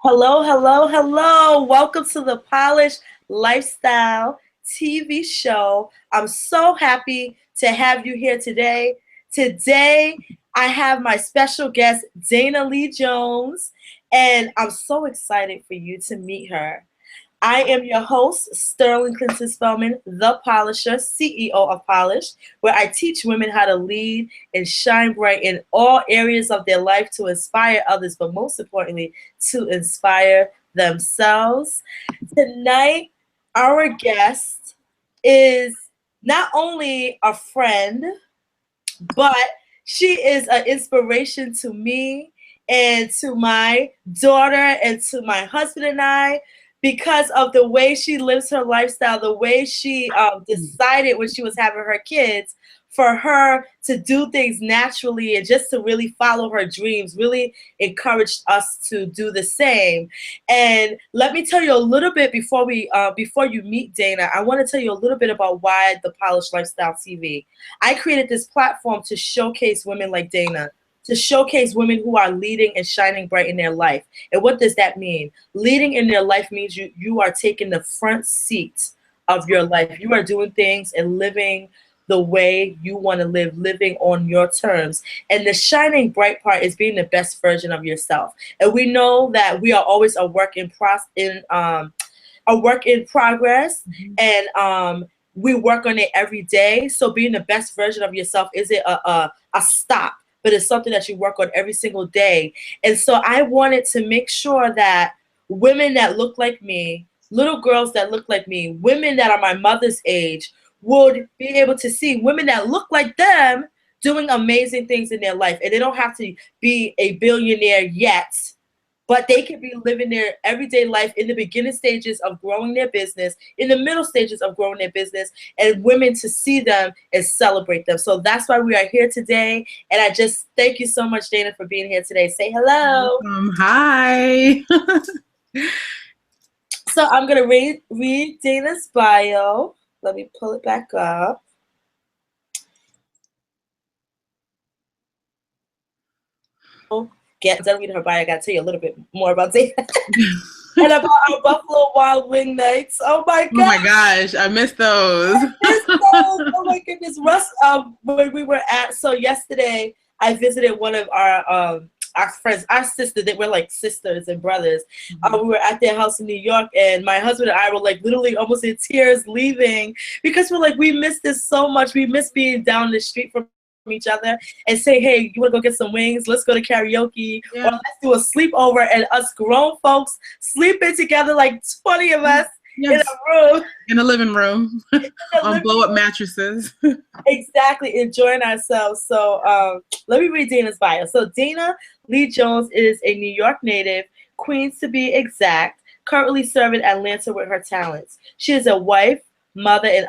Hello, hello, hello. Welcome to the Polished Lifestyle TV show. I'm so happy to have you here today. Today, I have my special guest, Dana Lee Jones, and I'm so excited for you to meet her. I am your host, Sterling Clinton Spellman, the Polisher, CEO of Polish, where I teach women how to lead and shine bright in all areas of their life to inspire others, but most importantly, to inspire themselves. Tonight, our guest is not only a friend, but she is an inspiration to me and to my daughter and to my husband and I because of the way she lives her lifestyle, the way she decided when she was having her kids for her to do things naturally and just to really follow her dreams, really encouraged us to do the same. And let me tell you a little bit before you meet Dana, I want to tell you a little bit about why the Polished Lifestyle TV. I created this platform to showcase women like Dana, to showcase women who are leading and shining bright in their life. And what does that mean? Leading in their life means you are taking the front seat of your life. You are doing things and living the way you want to live, living on your terms. And the shining bright part is being the best version of yourself. And we know that we are always a work in progress, and we work on it every day. So being the best version of yourself isn't a stop, but it's something that you work on every single day. And so I wanted to make sure that women that look like me, little girls that look like me, women that are my mother's age, would be able to see women that look like them doing amazing things in their life. And they don't have to be a billionaire yet, but they can be living their everyday life in the beginning stages of growing their business, in the middle stages of growing their business, and women to see them and celebrate them. So that's why we are here today. And I just thank you so much, Dana, for being here today. Say hello. Hi. So I'm going to read Dana's bio. Let me pull it back up. Get done reading her bio. I got to tell you a little bit more about Dana. And about our Buffalo Wild Wing nights. Oh my God. Oh my gosh, I missed those. Oh my goodness. Russ, when we were so yesterday, I visited one of our friends, our sisters, that were like sisters and brothers. We were at their house in New York, and my husband and I were like literally almost in tears leaving because we're like, we miss this so much. We miss being down the street from each other and say, hey, you want to go get some wings? Let's go to karaoke, or let's do a sleepover, and us grown folks sleeping together, like 20 of us in a room. In a living room on blow-up mattresses. Exactly, enjoying ourselves. So let me read Dana's bio. So Dana Lee Jones is a New York native, Queens to be exact, currently serving Atlanta with her talents. She is a wife, mother, and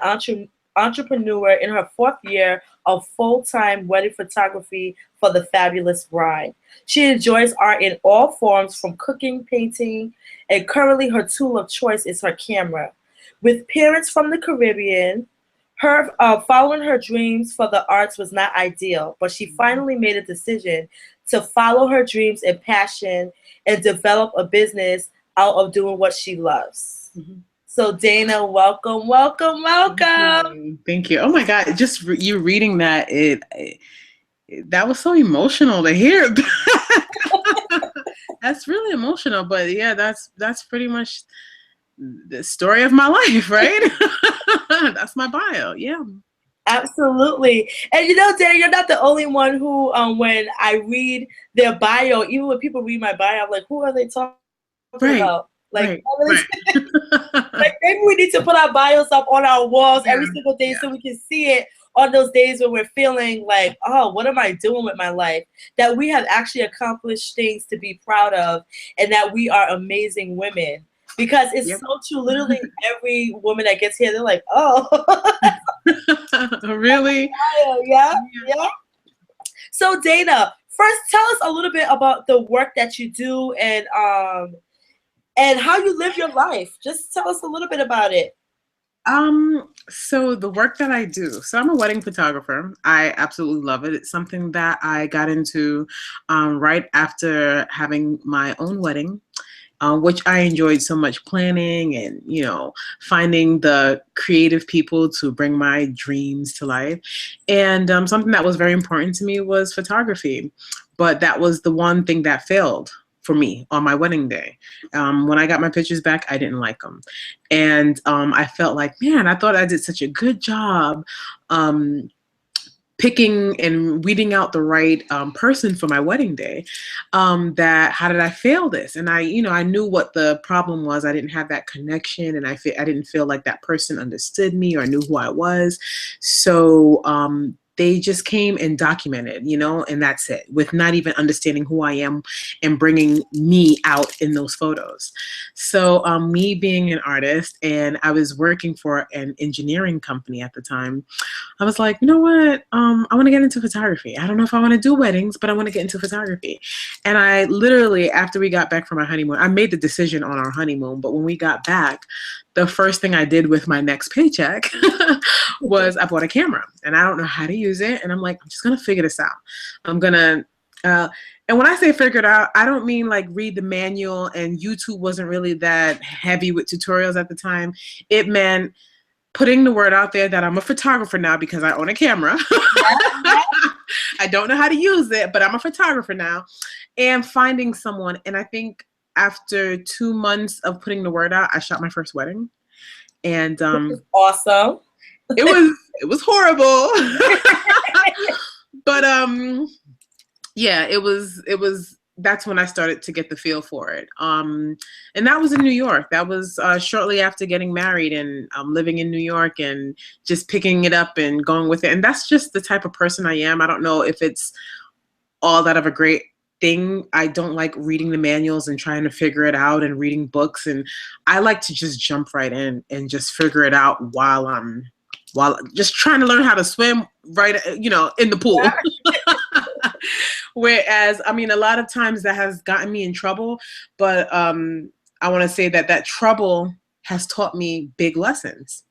entrepreneur in her fourth year of full-time wedding photography for the Fabulous Bride. She enjoys art in all forms, from cooking, painting, and currently her tool of choice is her camera. With parents from the Caribbean, her following her dreams for the arts was not ideal, but she finally made a decision to follow her dreams and passion and develop a business out of doing what she loves. So Dana, welcome, welcome, welcome. Thank you. Oh my God, just you reading that, that was so emotional to hear. That's really emotional, but yeah, that's pretty much the story of my life, right? That's my bio. Yeah. Absolutely. And you know, Dana, you're not the only one who, when I read their bio, even when people read my bio, I'm like, who are they talking about? Like, like, maybe we need to put our bios up on our walls every single day so we can see it on those days when we're feeling like, oh, what am I doing with my life? That we have actually accomplished things to be proud of, and that we are amazing women. Because it's so true. Literally every woman that gets here, they're like, oh. Really? Yeah. So Dana, first tell us a little bit about the work that you do and how you live your life. Just tell us a little bit about it. So the work that I do, so I'm a wedding photographer. I absolutely love it. It's something that I got into right after having my own wedding. which I enjoyed so much planning and, finding the creative people to bring my dreams to life. And something that was very important to me was photography. But that was the one thing that failed for me on my wedding day. When I got my pictures back, I didn't like them. And I felt like, man, I thought I did such a good job picking and weeding out the right person for my wedding day, that how did I fail this? And I knew what the problem was. I didn't have that connection, and I didn't feel like that person understood me or knew who I was. So they just came and documented, and that's it, with not even understanding who I am and bringing me out in those photos. So me being an artist, and I was working for an engineering company at the time, I was like, you know what? I want to get into photography. I don't know if I want to do weddings, but I want to get into photography. And I literally, after we got back from our honeymoon, I made the decision on our honeymoon, but when we got back, the first thing I did with my next paycheck was I bought a camera, and I don't know how to use it. And I'm like, I'm just going to figure this out. I'm going to, and when I say figure it out, I don't mean like read the manual, and YouTube wasn't really that heavy with tutorials at the time. It meant putting the word out there that I'm a photographer now because I own a camera. I don't know how to use it, but I'm a photographer now, and finding someone. And I think after 2 months of putting the word out, I shot my first wedding. And awesome. It was horrible. But yeah, it was that's when I started to get the feel for it. And that was in New York. That was shortly after getting married and living in New York and just picking it up and going with it. And that's just the type of person I am. I don't know if it's all that of a great thing. I don't like reading the manuals and trying to figure it out and reading books. And I like to just jump right in and just figure it out while just trying to learn how to swim right, in the pool. Whereas, I mean, a lot of times that has gotten me in trouble, but I want to say that trouble has taught me big lessons.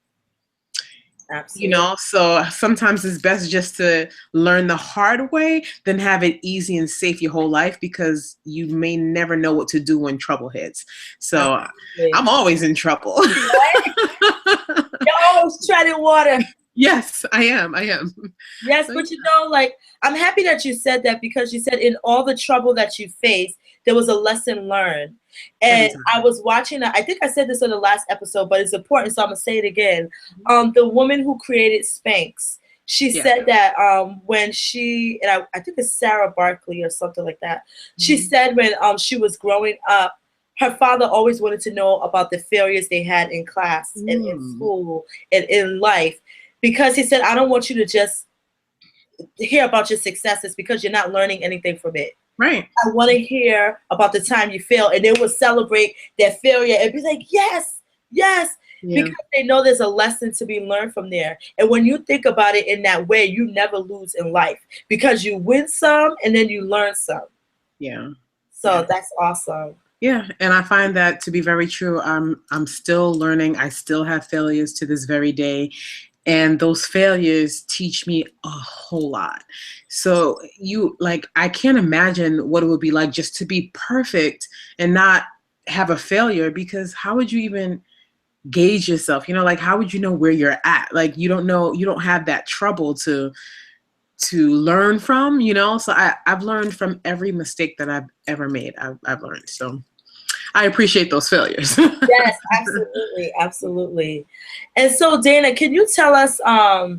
Absolutely. So sometimes it's best just to learn the hard way than have it easy and safe your whole life, because you may never know what to do when trouble hits. So absolutely. I'm always in trouble. Right? You're always treading water. Yes, I am. Yes, but I'm happy that you said that, because you said in all the trouble that you faced, there was a lesson learned. And I was watching, I think I said this in the last episode, but it's important, so I'm going to say it again. The woman who created Spanx, she said that when she, and I think it's Sarah Barkley or something like that, she said when she was growing up, her father always wanted to know about the failures they had in class and in school and in life. Because he said, I don't want you to just hear about your successes because you're not learning anything from it. Right. I want to hear about the time you failed, and they will celebrate their failure and be like, yes, yes, because they know there's a lesson to be learned from there. And when you think about it in that way, you never lose in life, because you win some and then you learn some. Yeah. So that's awesome. Yeah, and I find that to be very true. I'm still learning. I still have failures to this very day. And those failures teach me a whole lot. So I can't imagine what it would be like just to be perfect and not have a failure, because how would you even gauge yourself? How would you know where you're at? Like, you don't know, you don't have that trouble to learn from, So I've learned from every mistake that I've ever made. I've learned. So I appreciate those failures. Yes, absolutely, absolutely. And so, Dana, can you tell us a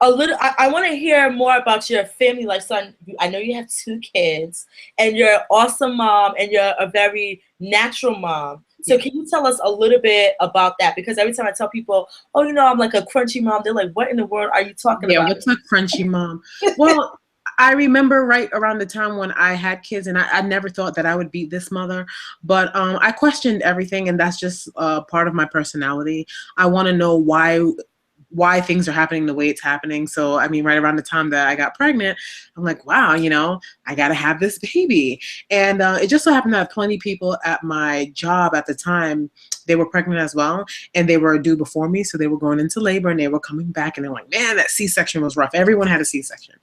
little? I want to hear more about your family life. So I know you have 2 kids, and you're an awesome mom, and you're a very natural mom. So can you tell us a little bit about that? Because every time I tell people, oh, I'm like a crunchy mom, they're like, what in the world are you talking about? Yeah, what's a crunchy mom? Well, I remember right around the time when I had kids, and I never thought that I would be this mother, but I questioned everything, and that's just part of my personality. I want to know why things are happening the way it's happening. So, I mean, right around the time that I got pregnant, I'm like, wow, I got to have this baby. And it just so happened that plenty of people at my job at the time they were pregnant as well, and they were due before me, so they were going into labor, and they were coming back, and they're like, man, that C-section was rough. Everyone had a C-section.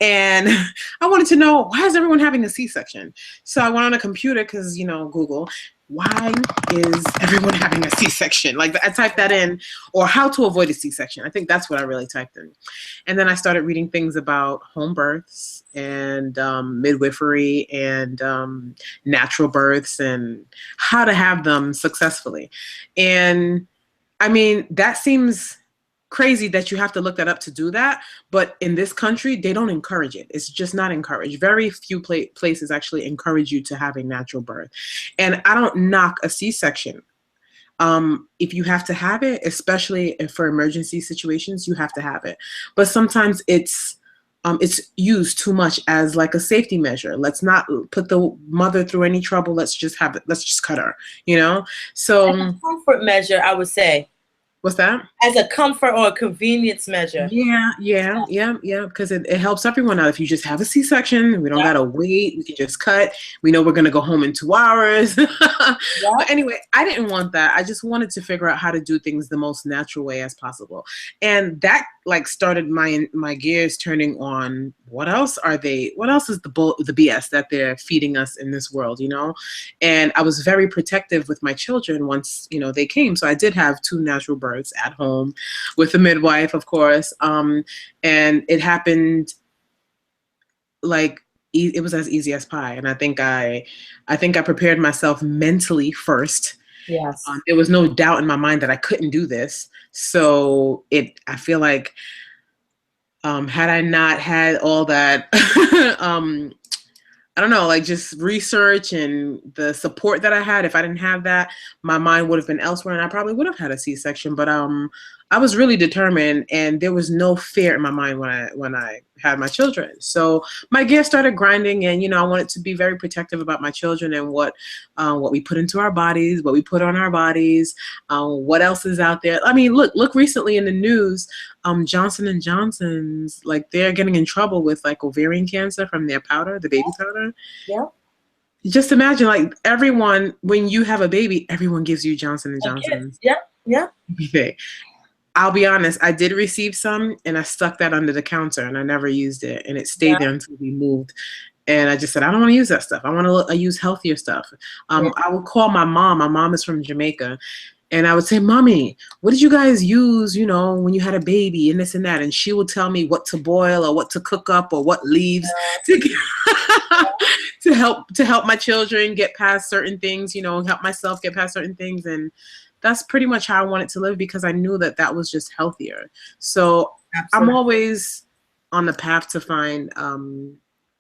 And I wanted to know, why is everyone having a C-section? So I went on a computer, because, you know, Google, why is everyone having a C-section? Like, I typed that in, or how to avoid a C-section. I think that's what I really typed in. And then I started reading things about home births and midwifery and natural births and how to have them successfully. And I mean, that seems crazy that you have to look that up to do that, but in this country they don't encourage it. It's just not encouraged. Very few places actually encourage you to have a natural birth, and I don't knock a C-section. If you have to have it, especially for emergency situations, you have to have it, but sometimes it's used too much as like a safety measure. Let's not put the mother through any trouble. Let's just have it. Let's just cut her, you know? So As a comfort measure, I would say. what's that? As a comfort or a convenience measure. Yeah. Because it helps everyone out. If you just have a C-section, we don't gotta wait. We can just cut. We know we're gonna go home in 2 hours. But anyway, I didn't want that. I just wanted to figure out how to do things the most natural way as possible, and that like started my gears turning on. What else are they? What else is the BS that they're feeding us in this world? You know, and I was very protective with my children once they came. So I did have 2 natural births at home with a midwife, of course. And it happened like it was as easy as pie. And I think I prepared myself mentally first. Yes. There was no doubt in my mind that I couldn't do this. So I feel like had I not had all that I don't know, like just research and the support that I had, if I didn't have that, my mind would have been elsewhere and I probably would have had a C-section. But I was really determined, and there was no fear in my mind when I had my children. So my gears started grinding, and I wanted to be very protective about my children and what we put into our bodies, what we put on our bodies, what else is out there. I mean, look recently in the news, Johnson & Johnson's, like, they're getting in trouble with like ovarian cancer from their powder, the baby powder. Yeah. Just imagine, like, everyone, when you have a baby, everyone gives you Johnson & Johnson's. Yeah. Okay. I'll be honest, I did receive some, and I stuck that under the counter, and I never used it, and it stayed there until we moved. And I just said, I don't want to use that stuff. I want to use healthier stuff. I would call my mom. My mom is from Jamaica. And I would say, Mommy, what did you guys use, when you had a baby and this and that? And she would tell me what to boil or what to cook up or what leaves to help my children get past certain things, help myself get past certain things. And that's pretty much how I wanted to live, because I knew that was just healthier. So I'm always on the path to find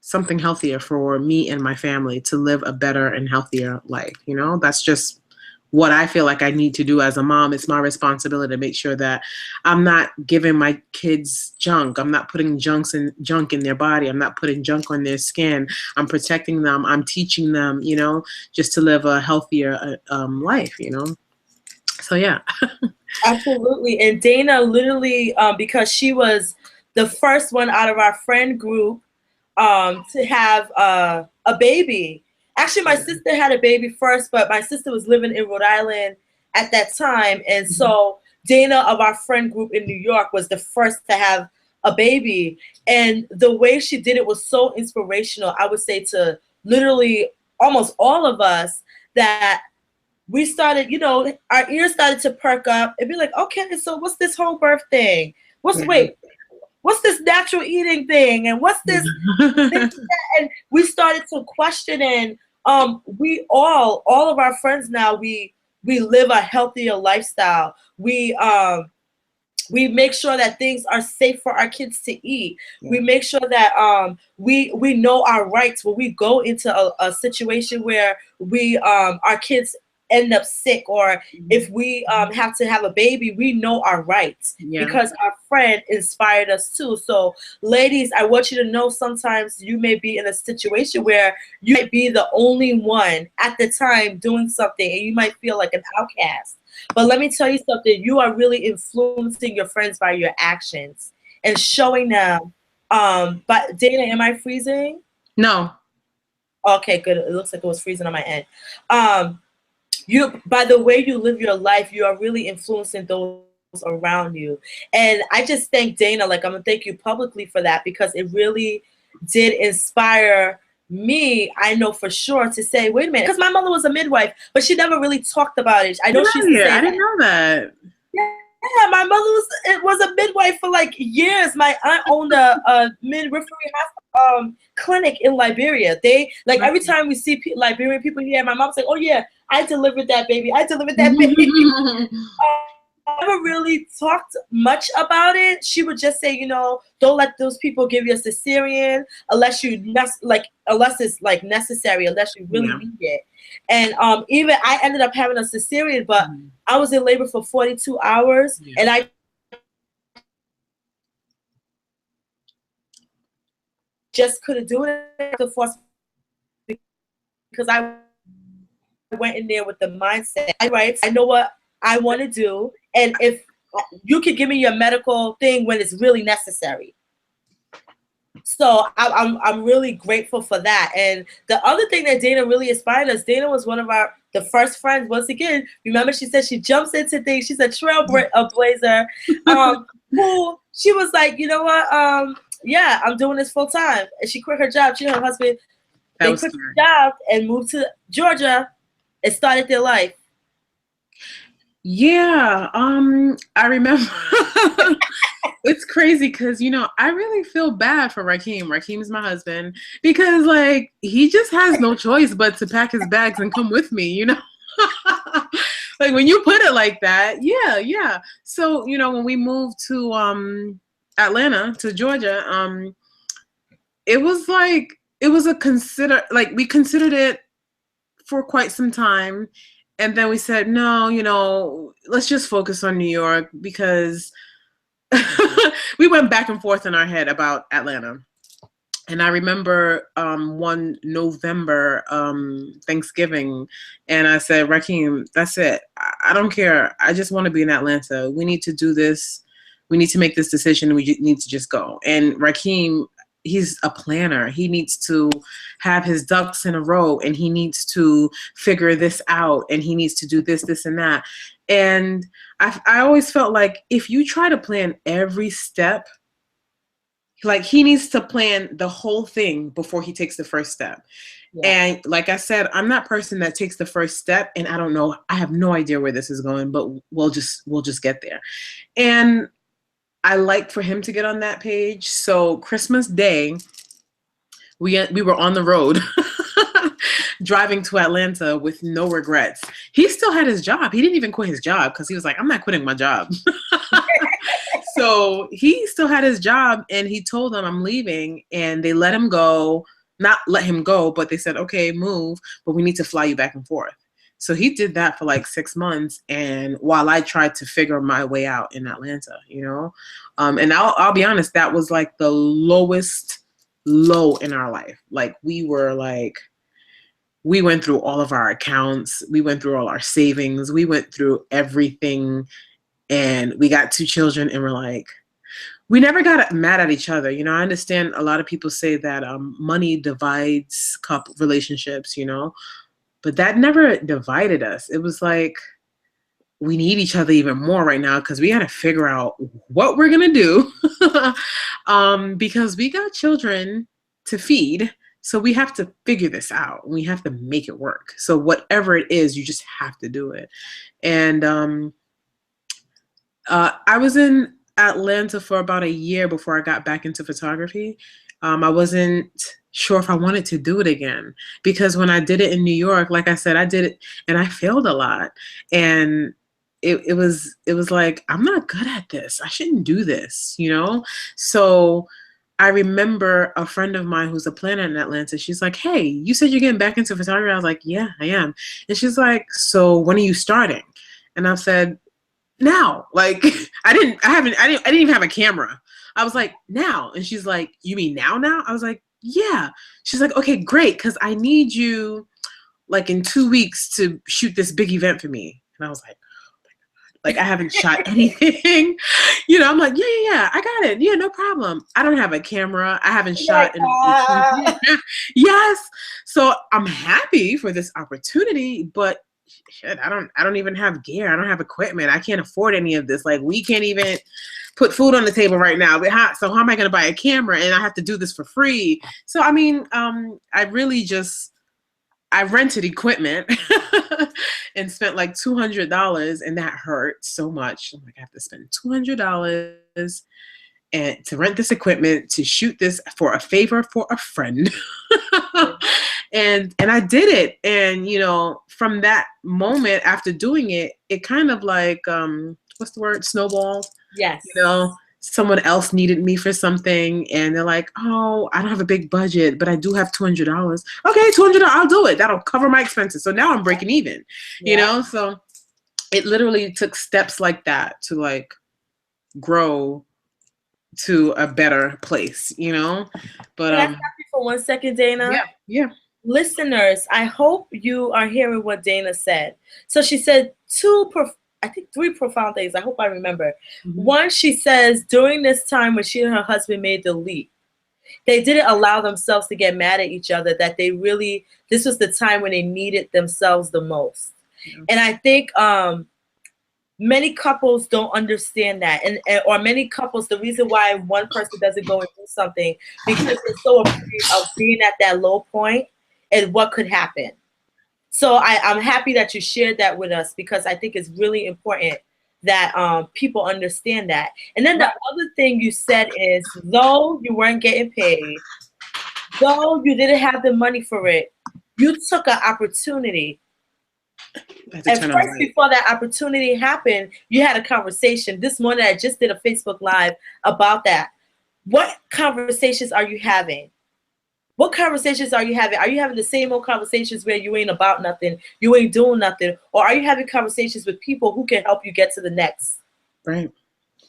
something healthier for me and my family to live a better and healthier life. That's just what I feel like I need to do as a mom. It's my responsibility to make sure that I'm not giving my kids junk. I'm not putting junk in their body. I'm not putting junk on their skin. I'm protecting them. I'm teaching them, just to live a healthier life, So, yeah. Absolutely. And Dana literally, because she was the first one out of our friend group to have a baby. Actually, my sister had a baby first, but my sister was living in Rhode Island at that time. And so Dana of our friend group in New York was the first to have a baby. And the way she did it was so inspirational, I would say, to literally almost all of us, that we started, our ears started to perk up and be like, okay, so what's this whole birth thing? What's this natural eating thing? And what's this? And we started to question, and all of our friends now, we live a healthier lifestyle. We make sure that things are safe for our kids to eat. We make sure that we know our rights when we go into a situation where our kids end up sick, or if we have to have a baby, we know our rights because our friend inspired us too. So ladies, I want you to know, sometimes you may be in a situation where you might be the only one at the time doing something, and you might feel like an outcast. But let me tell you something, you are really influencing your friends by your actions and showing them. But Dana, am I freezing? No. Okay, good. It looks like it was freezing on my end. you, by the way you live your life, you are really influencing those around you. And I just thank Dana, like I'm gonna thank you publicly for that, because it really did inspire me, I know for sure, to say, wait a minute, because my mother was a midwife, but she never really talked about it. I know she used to say I didn't know that. yeah, my mother was a midwife for like years. My aunt owned a midwifery clinic in Liberia. They like every time we see Liberian people here, my mom's like, "Oh yeah, I delivered that baby. I delivered that baby." Never really talked much about it. She would just say, you know, don't let those people give you a cesarean unless unless it's like necessary, unless you really need it. And even I ended up having a cesarean, but I was in labor for 42 hours, and I just couldn't do it to force, because I went in there with the mindset, I know what I want to do, and if you could give me your medical thing when it's really necessary. So I'm really grateful for that. And the other thing that Dana really inspired us, Dana was one of the first friends. Once again, remember she said she jumps into things. She's a trailblazer. Who she was like, you know what? Yeah, I'm doing this full time. And she quit her job. She and her husband, they quit their job and moved to Georgia and started their life. Yeah, I remember. It's crazy because, you know, I really feel bad for Rakeem. Rakeem's my husband, because like he just has no choice but to pack his bags and come with me, you know. Like when you put it like that, yeah. So, you know, when we moved to Atlanta, to Georgia, it was we considered it for quite some time. And then we said, no, you know, let's just focus on New York, because we went back and forth in our head about Atlanta. And I remember one November, Thanksgiving, and I said, Rakeem, that's it. I don't care. I just want to be in Atlanta. We need to do this. We need to make this decision. We need to just go. And Rakeem, he's a planner. He needs to have his ducks in a row, and he needs to figure this out, and he needs to do this, and that. And I always felt like if you try to plan every step, like he needs to plan the whole thing before he takes the first step. Yeah. And like I said, I'm that person that takes the first step and I don't know, I have no idea where this is going, but we'll just get there. And I like for him to get on that page. So Christmas Day, we were on the road driving to Atlanta with no regrets. He still had his job. He didn't even quit his job because he was like, I'm not quitting my job. So he still had his job, and he told them I'm leaving, and they let him go. Not let him go, but they said, okay, move, but we need to fly you back and forth. So he did that for like 6 months, and while I tried to figure my way out in Atlanta, you know, and I'll be honest, that was like the lowest low in our life. Like we went through all of our accounts, we went through all our savings, we went through everything, and we got 2 children, and we're like, we never got mad at each other. You know, I understand a lot of people say that money divides couple relationships, you know, but that never divided us. It was like, we need each other even more right now because we got to figure out what we're going to do because we got children to feed. So we have to figure this out. We have to make it work. So whatever it is, you just have to do it. And I was in Atlanta for about a year before I got back into photography. I wasn't sure if I wanted to do it again because when I did it in New York, like I said, I did it and I failed a lot. And it was like, I'm not good at this. I shouldn't do this, you know? So I remember a friend of mine who's a planner in Atlanta. She's like, hey, you said you're getting back into photography. I was like, yeah, I am. And she's like, so when are you starting? And I said, now. Like I didn't even have a camera. I was like, now. And she's like, you mean now? I was like, yeah. She's like, okay, great. Cause I need you like in 2 weeks to shoot this big event for me. And I was like, oh my God. Like I haven't shot anything. You know, I'm like, yeah, I got it. Yeah, no problem. I don't have a camera. I haven't shot. Yes. So I'm happy for this opportunity, but shit, I don't even have gear. I don't have equipment. I can't afford any of this. Like, we can't even put food on the table right now. So how am I going to buy a camera and I have to do this for free? So, I mean, I rented equipment and spent like $200, and that hurt so much. I'm like, I have to spend $200 and to rent this equipment to shoot this for a favor for a friend. and I did it. And, you know, from that moment after doing it, it kind of like, what's the word? Snowballed. Yes. You know, someone else needed me for something and they're like, oh, I don't have a big budget, but I do have $200. Okay, $200, I'll do it. That'll cover my expenses. So now I'm breaking even, you know? So it literally took steps like that to like grow to a better place, you know? But can I stop you for 1 second, Dana? Yeah. Listeners, I hope you are hearing what Dana said. So she said three profound things. I hope I remember. Mm-hmm. One, she says during this time when she and her husband made the leap, they didn't allow themselves to get mad at each other, that this was the time when they needed themselves the most. Mm-hmm. And I think many couples don't understand that. Or many couples, the reason why one person doesn't go and do something, because they're so afraid of being at that low point and what could happen. So I'm happy that you shared that with us, because I think it's really important that people understand that. And then the other thing you said is, though you weren't getting paid, though you didn't have the money for it, you took an opportunity. And first, before that opportunity happened, you had a conversation. This morning, I just did a Facebook Live about that. What conversations are you having? What conversations are you having? Are you having the same old conversations where you ain't about nothing, you ain't doing nothing? Or are you having conversations with people who can help you get to the next? Right.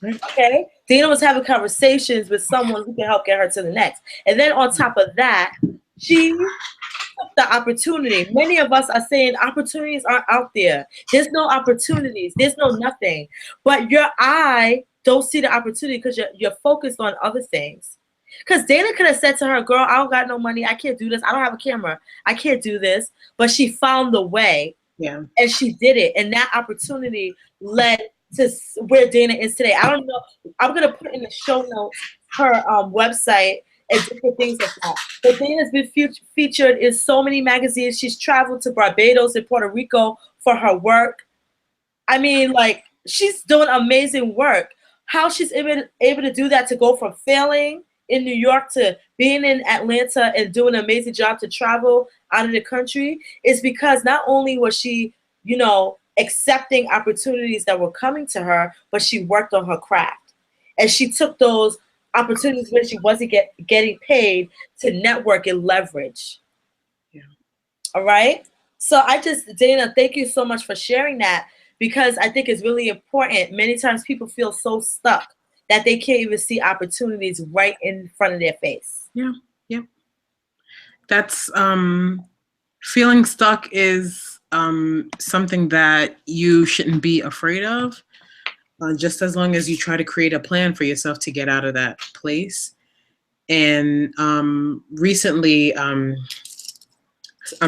Okay? Dana was having conversations with someone who can help get her to the next. And then on top of that, she took the opportunity. Many of us are saying opportunities aren't out there. There's no opportunities. There's no nothing. But your eye don't see the opportunity because you're focused on other things. Because Dana could have said to her, girl, I don't got no money. I can't do this. I don't have a camera. I can't do this. But she found the way. Yeah. And she did it. And that opportunity led to where Dana is today. I don't know. I'm going to put in the show notes her website and different things like that. But Dana's been featured in so many magazines. She's traveled to Barbados and Puerto Rico for her work. I mean, like, she's doing amazing work. How she's able to do that, to go from failing in New York to being in Atlanta and doing an amazing job to travel out of the country, is because not only was she, you know, accepting opportunities that were coming to her, but she worked on her craft. And she took those opportunities when she wasn't getting paid to network and leverage. Yeah. All right. So Dana, thank you so much for sharing that, because I think it's really important. Many times people feel so stuck that they can't even see opportunities right in front of their face. Yeah. That's feeling stuck is something that you shouldn't be afraid of, just as long as you try to create a plan for yourself to get out of that place. And recently, I'm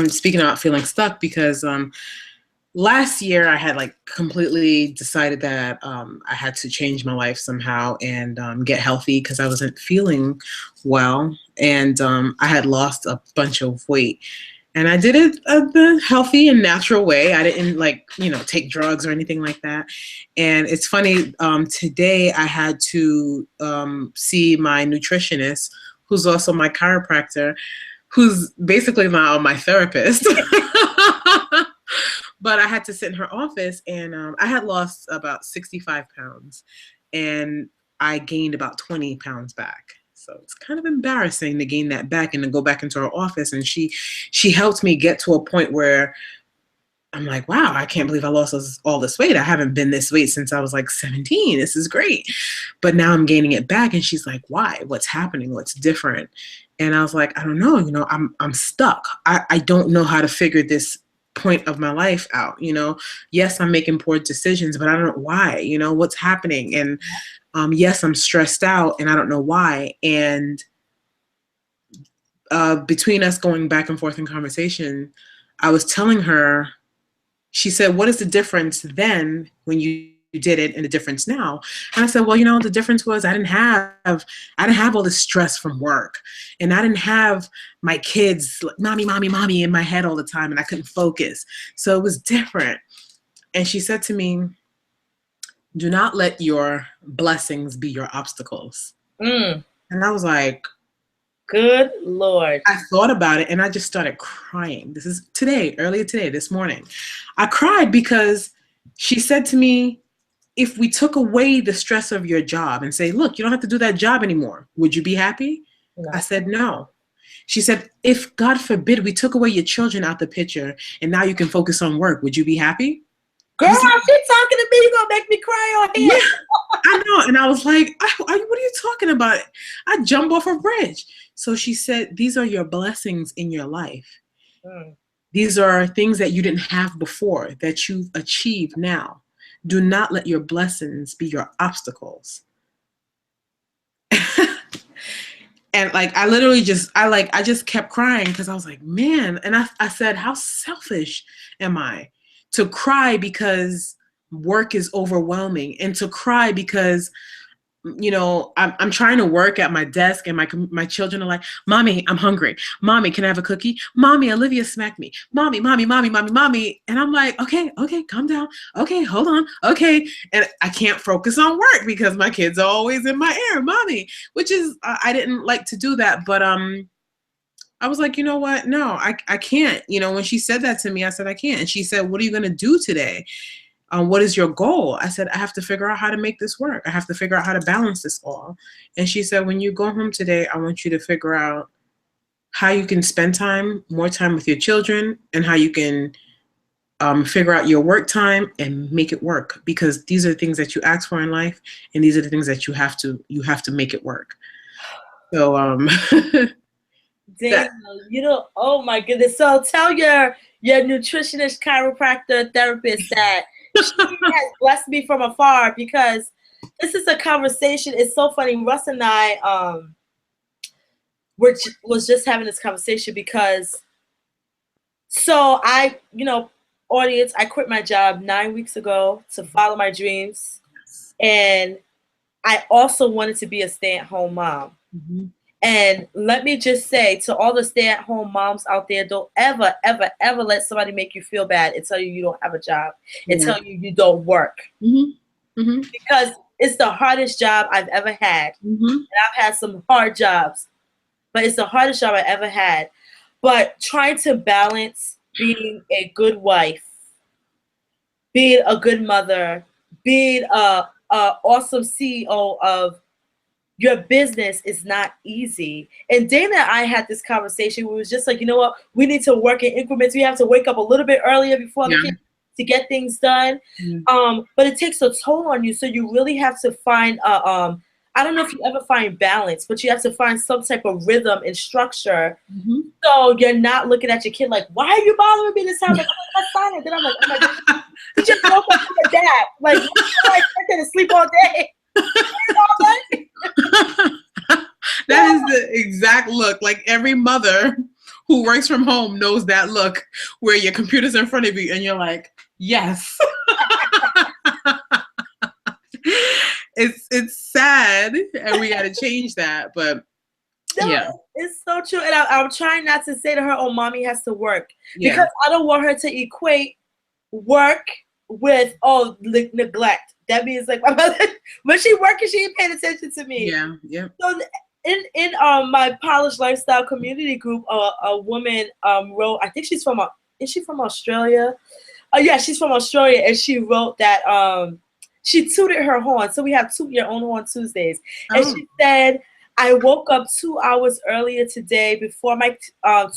speaking about feeling stuck because last year I had like completely decided that I had to change my life somehow and get healthy because I wasn't feeling well. And I had lost a bunch of weight. And I did it the healthy and natural way. I didn't take drugs or anything like that. And it's funny, today I had to see my nutritionist, who's also my chiropractor, who's basically now my therapist. But I had to sit in her office, and I had lost about 65 pounds, and I gained about 20 pounds back. So it's kind of embarrassing to gain that back and to go back into her office. And she helped me get to a point where I'm like, wow, I can't believe I lost all this weight. I haven't been this weight since I was like 17. This is great. But now I'm gaining it back. And she's like, why? What's happening? What's different? And I was like, I don't know. I'm stuck. I don't know how to figure this point of my life out. Yes, I'm making poor decisions, but I don't know why. What's happening? And yes, I'm stressed out and I don't know why. And between us going back and forth in conversation, I was telling her she said, what is the difference then when you did it and the difference now? And I said, well, the difference was I didn't have all this stress from work, and I didn't have my kids like, mommy, mommy, mommy in my head all the time, and I couldn't focus. So it was different. And she said to me, do not let your blessings be your obstacles. Mm. And I was like, good Lord. I thought about it and I just started crying. This is earlier today, this morning. I cried because she said to me, if we took away the stress of your job and say, look, you don't have to do that job anymore, would you be happy? No. I said, no. She said, if God forbid we took away your children out the picture and now you can focus on work, would you be happy? Girl, she's talking to me. You're going to make me cry on here. Yeah, I know. And I was like, what are you talking about? I jump off a bridge. So she said, these are your blessings in your life. Mm. These are things that you didn't have before that you've achieved now. Do not let your blessings be your obstacles. And like, I literally just kept crying because I was like, man. And I said, how selfish am I to cry because work is overwhelming, and to cry because, I'm trying to work at my desk and my children are like, mommy, I'm hungry. Mommy, can I have a cookie? Mommy, Olivia smacked me. Mommy, mommy, mommy, mommy, mommy. And I'm like, okay, calm down. Okay, hold on. Okay. And I can't focus on work because my kids are always in my ear, mommy, which is, I didn't like to do that. But, I was like, you know what? No, I can't. When she said that to me, I said, I can't. And she said, what are you going to do today? What is your goal? I said, I have to figure out how to make this work. I have to figure out how to balance this all. And she said, when you go home today, I want you to figure out how you can spend more time with your children, and how you can figure out your work time and make it work, because these are the things that you ask for in life, and these are the things that you have to make it work. So, Damn, oh my goodness. So tell your nutritionist, chiropractor, therapist that she has blessed me from afar, because this is a conversation. It's so funny. Russ and I was just having this conversation because audience, I quit my job 9 weeks ago to follow my dreams. And I also wanted to be a stay-at-home mom. Mm-hmm. And let me just say to all the stay-at-home moms out there, don't ever, ever, ever let somebody make you feel bad and tell you don't have a job, and tell you don't work. Mm-hmm. Mm-hmm. Because it's the hardest job I've ever had. Mm-hmm. And I've had some hard jobs, but it's the hardest job I ever had. But trying to balance being a good wife, being a good mother, being a awesome CEO of your business is not easy. And Dana and I had this conversation. We was just like, you know what? We need to work in increments. We have to wake up a little bit earlier before the kids to get things done. Mm-hmm. But it takes a toll on you. So you really have to find I don't know if you ever find balance, but you have to find some type of rhythm and structure. Mm-hmm. So you're not looking at your kid like, why are you bothering me this time? Like, that's fine. And then I'm like, oh my God, you just woke up from a nap. Like, I expected to sleep all day. That is the exact look. Like, every mother who works from home knows that look, where your computer's in front of you and you're like, yes. It's sad, and we got to change that. But yeah, it's so true. And I'm trying not to say to her, oh, mommy has to work, because I don't want her to equate work with neglect. That means like my mother, when she working, she ain't paying attention to me. Yeah. So in my Polished Lifestyle community group, a woman wrote. I think she's from is she from Australia? Yeah, she's from Australia, and she wrote that she tooted her horn. So we have Toot Your Own Horn Tuesdays, and she said, I woke up 2 hours earlier today before my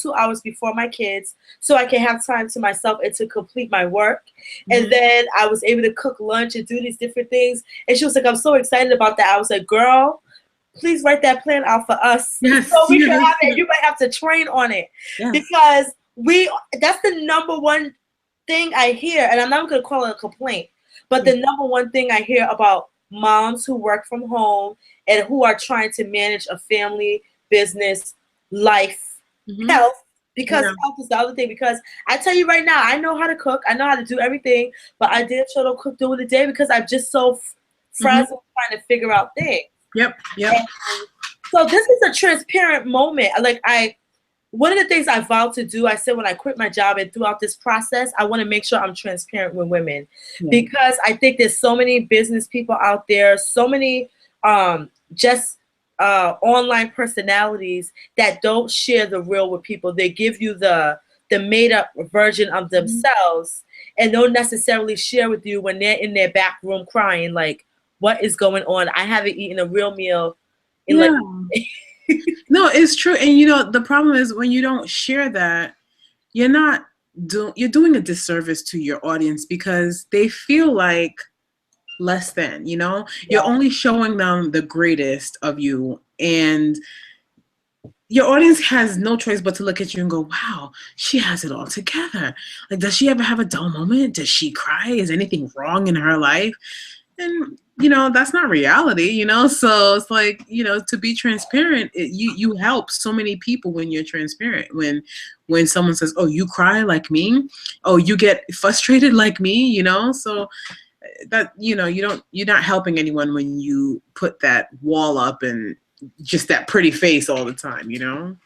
2 hours before my kids, so I can have time to myself and to complete my work. Mm-hmm. And then I was able to cook lunch and do these different things. And she was like, I'm so excited about that. I was like, girl, please write that plan out for us, so we can have it. You might have to train on it, because that's the number one thing I hear, and I'm not going to call it a complaint, but the number one thing I hear about moms who work from home and who are trying to manage a family, business, life, health, Because health is the other thing. Because I tell you right now, I know how to cook. I know how to do everything. But I did sort of cook during the day because I'm just so frazzled trying to figure out things. Yep. And so this is a transparent moment. Like one of the things I vowed to do, I said when I quit my job and throughout this process, I want to make sure I'm transparent with women. Because I think there's so many business people out there, so many just online personalities that don't share the real with people. They give you the made up version of themselves and don't necessarily share with you when they're in their back room crying, like, what is going on? I haven't eaten a real meal in like No, it's true. And you know, the problem is when you don't share that, you're doing a disservice to your audience because they feel like less than, you know? You're only showing them the greatest of you, and your audience has no choice but to look at you and go, wow, she has it all together. Like, does she ever have a dull moment? Does she cry? Is anything wrong in her life? And you know, that's not reality, you know? So it's like, you know, to be transparent, you help so many people when you're transparent. When someone says, oh, you cry like me? Oh, you get frustrated like me, you know? So that, you know, you're not helping anyone when you put that wall up and just that pretty face all the time, you know?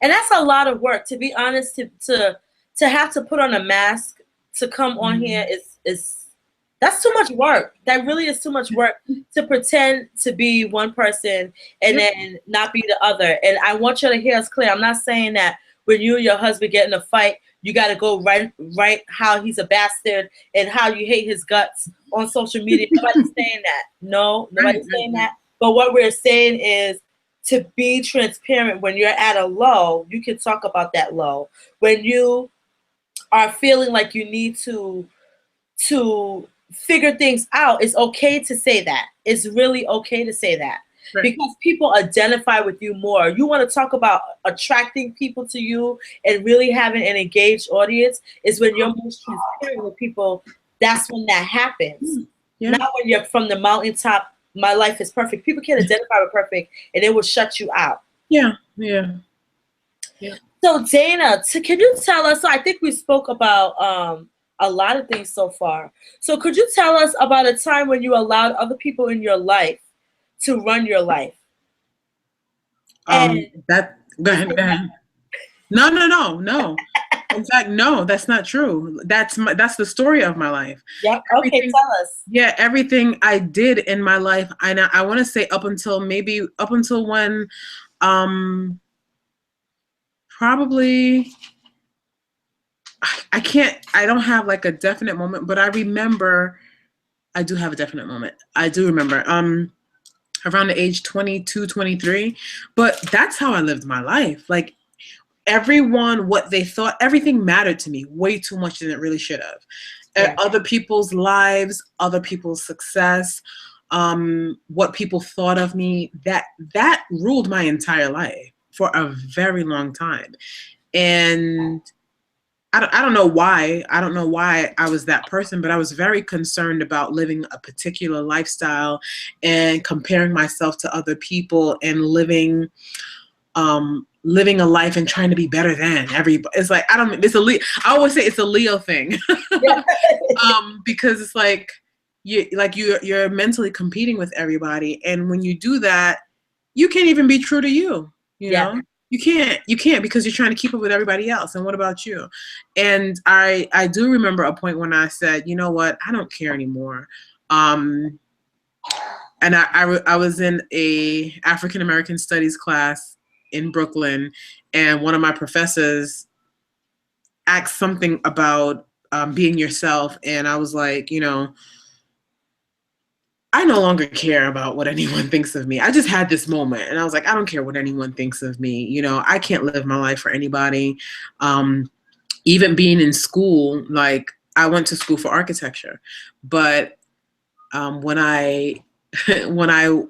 And that's a lot of work, to be honest. To have to put on a mask to come on here is that's too much work. That really is too much work to pretend to be one person and then not be the other. And I want you to hear us clear. I'm not saying that when you and your husband get in a fight, you got to go right how he's a bastard and how you hate his guts on social media. Nobody's saying that. No, nobody's saying that. But what we're saying is to be transparent. When you're at a low, you can talk about that low. When you are feeling like you need to figure things out, it's okay to say that. It's really okay to say that. Right. Because people identify with you more. You want to talk about attracting people to you and really having an engaged audience is when you're most transparent with people. That's when that happens. Not when you're from the mountaintop, my life is perfect. People can't identify with perfect and it will shut you out. Yeah. So Dana, can you tell us, so I think we spoke about a lot of things so far. So could you tell us about a time when you allowed other people in your life to run your life? Go ahead. No. In fact, no, that's not true. That's the story of my life. Yeah. Okay, tell us. Yeah, everything I did in my life, I want to say up until when, probably, I don't have like a definite moment, but I do have a definite moment. I do remember, around the age 22, 23, but that's how I lived my life. Like, everyone, what they thought, everything mattered to me way too much than it really should have. Yeah. Other people's lives, other people's success, what people thought of me, that ruled my entire life for a very long time. And I don't know why. I don't know why I was that person, but I was very concerned about living a particular lifestyle and comparing myself to other people and living a life and trying to be better than everybody. It's like, I always say it's a Leo thing. Because it's like you're mentally competing with everybody. And when you do that, you can't even be true to you, you know? You can't because you're trying to keep up with everybody else. And what about you? And I do remember a point when I said, you know what? I don't care anymore. And I was in a African American studies class in Brooklyn, and one of my professors asked something about being yourself. And I was like, you know, I no longer care about what anyone thinks of me. I just had this moment and I was like, I don't care what anyone thinks of me. You know, I can't live my life for anybody. Even being in school, like I went to school for architecture, but when I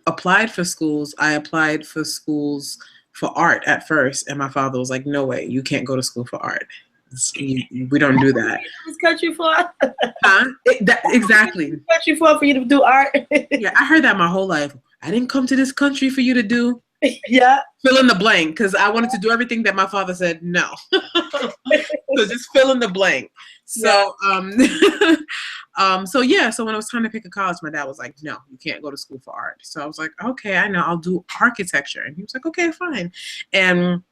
applied for schools, I applied for schools for art at first. And my father was like, no way, you can't go to school for art. We don't do that. This country for? Huh? Exactly. Country for you to do art? Yeah, I heard that my whole life. I didn't come to this country for you to do. Yeah. Fill in the blank, because I wanted to do everything that my father said no. So just fill in the blank. So so yeah, so when it was time to pick a college, my dad was like, no, you can't go to school for art. So I was like, okay, I know, I'll do architecture. And he was like, okay, fine. And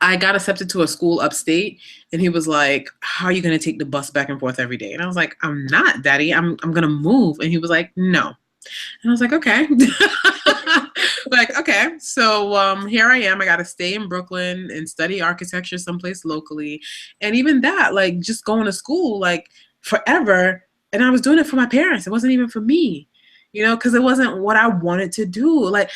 I got accepted to a school upstate, and he was like, how are you going to take the bus back and forth every day? And I was like, I'm not, Daddy. I'm going to move. And he was like, no. And I was like, okay. Like, okay. So here I am. I got to stay in Brooklyn and study architecture someplace locally. And even that, like, just going to school, like, forever. And I was doing it for my parents. It wasn't even for me, because it wasn't what I wanted to do. Like,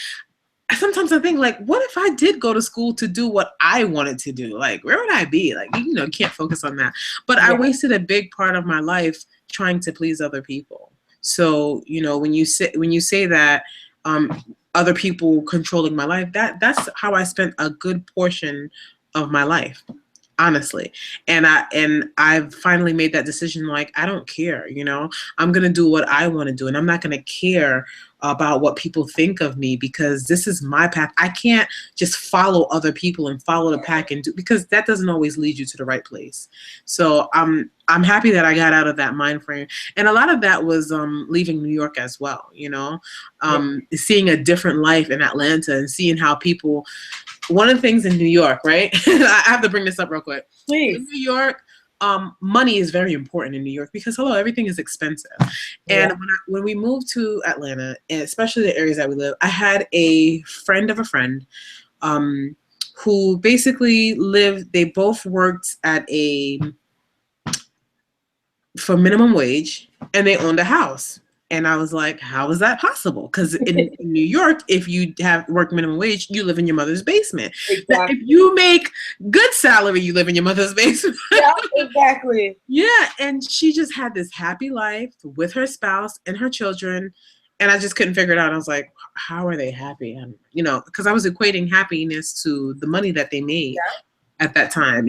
sometimes I think, like, what if I did go to school to do what I wanted to do? Like, where would I be? Like, you can't focus on that. But I wasted a big part of my life trying to please other people. So, when you say that other people controlling my life, that's how I spent a good portion of my life, honestly. And I've finally made that decision. Like, I don't care, I'm going to do what I want to do. And I'm not going to care about what people think of me, because this is my path. I can't just follow other people and follow the pack and do, because that doesn't always lead you to the right place. So I'm happy that I got out of that mind frame. And a lot of that was leaving New York as well, seeing a different life in Atlanta and seeing how people, one of the things in New York, right? I have to bring this up real quick. Please. In New York, money is very important in New York, because everything is expensive. And when we moved to Atlanta, and especially the areas that we live, I had a friend of a friend who basically they both worked for minimum wage, and they owned a house. And I was like, how is that possible? Because in New York, if you have work minimum wage, you live in your mother's basement. Exactly. If you make good salary, you live in your mother's basement. Yeah, exactly. Yeah, and she just had this happy life with her spouse and her children, and I just couldn't figure it out. I was like, how are they happy? And because I was equating happiness to the money that they made at that time,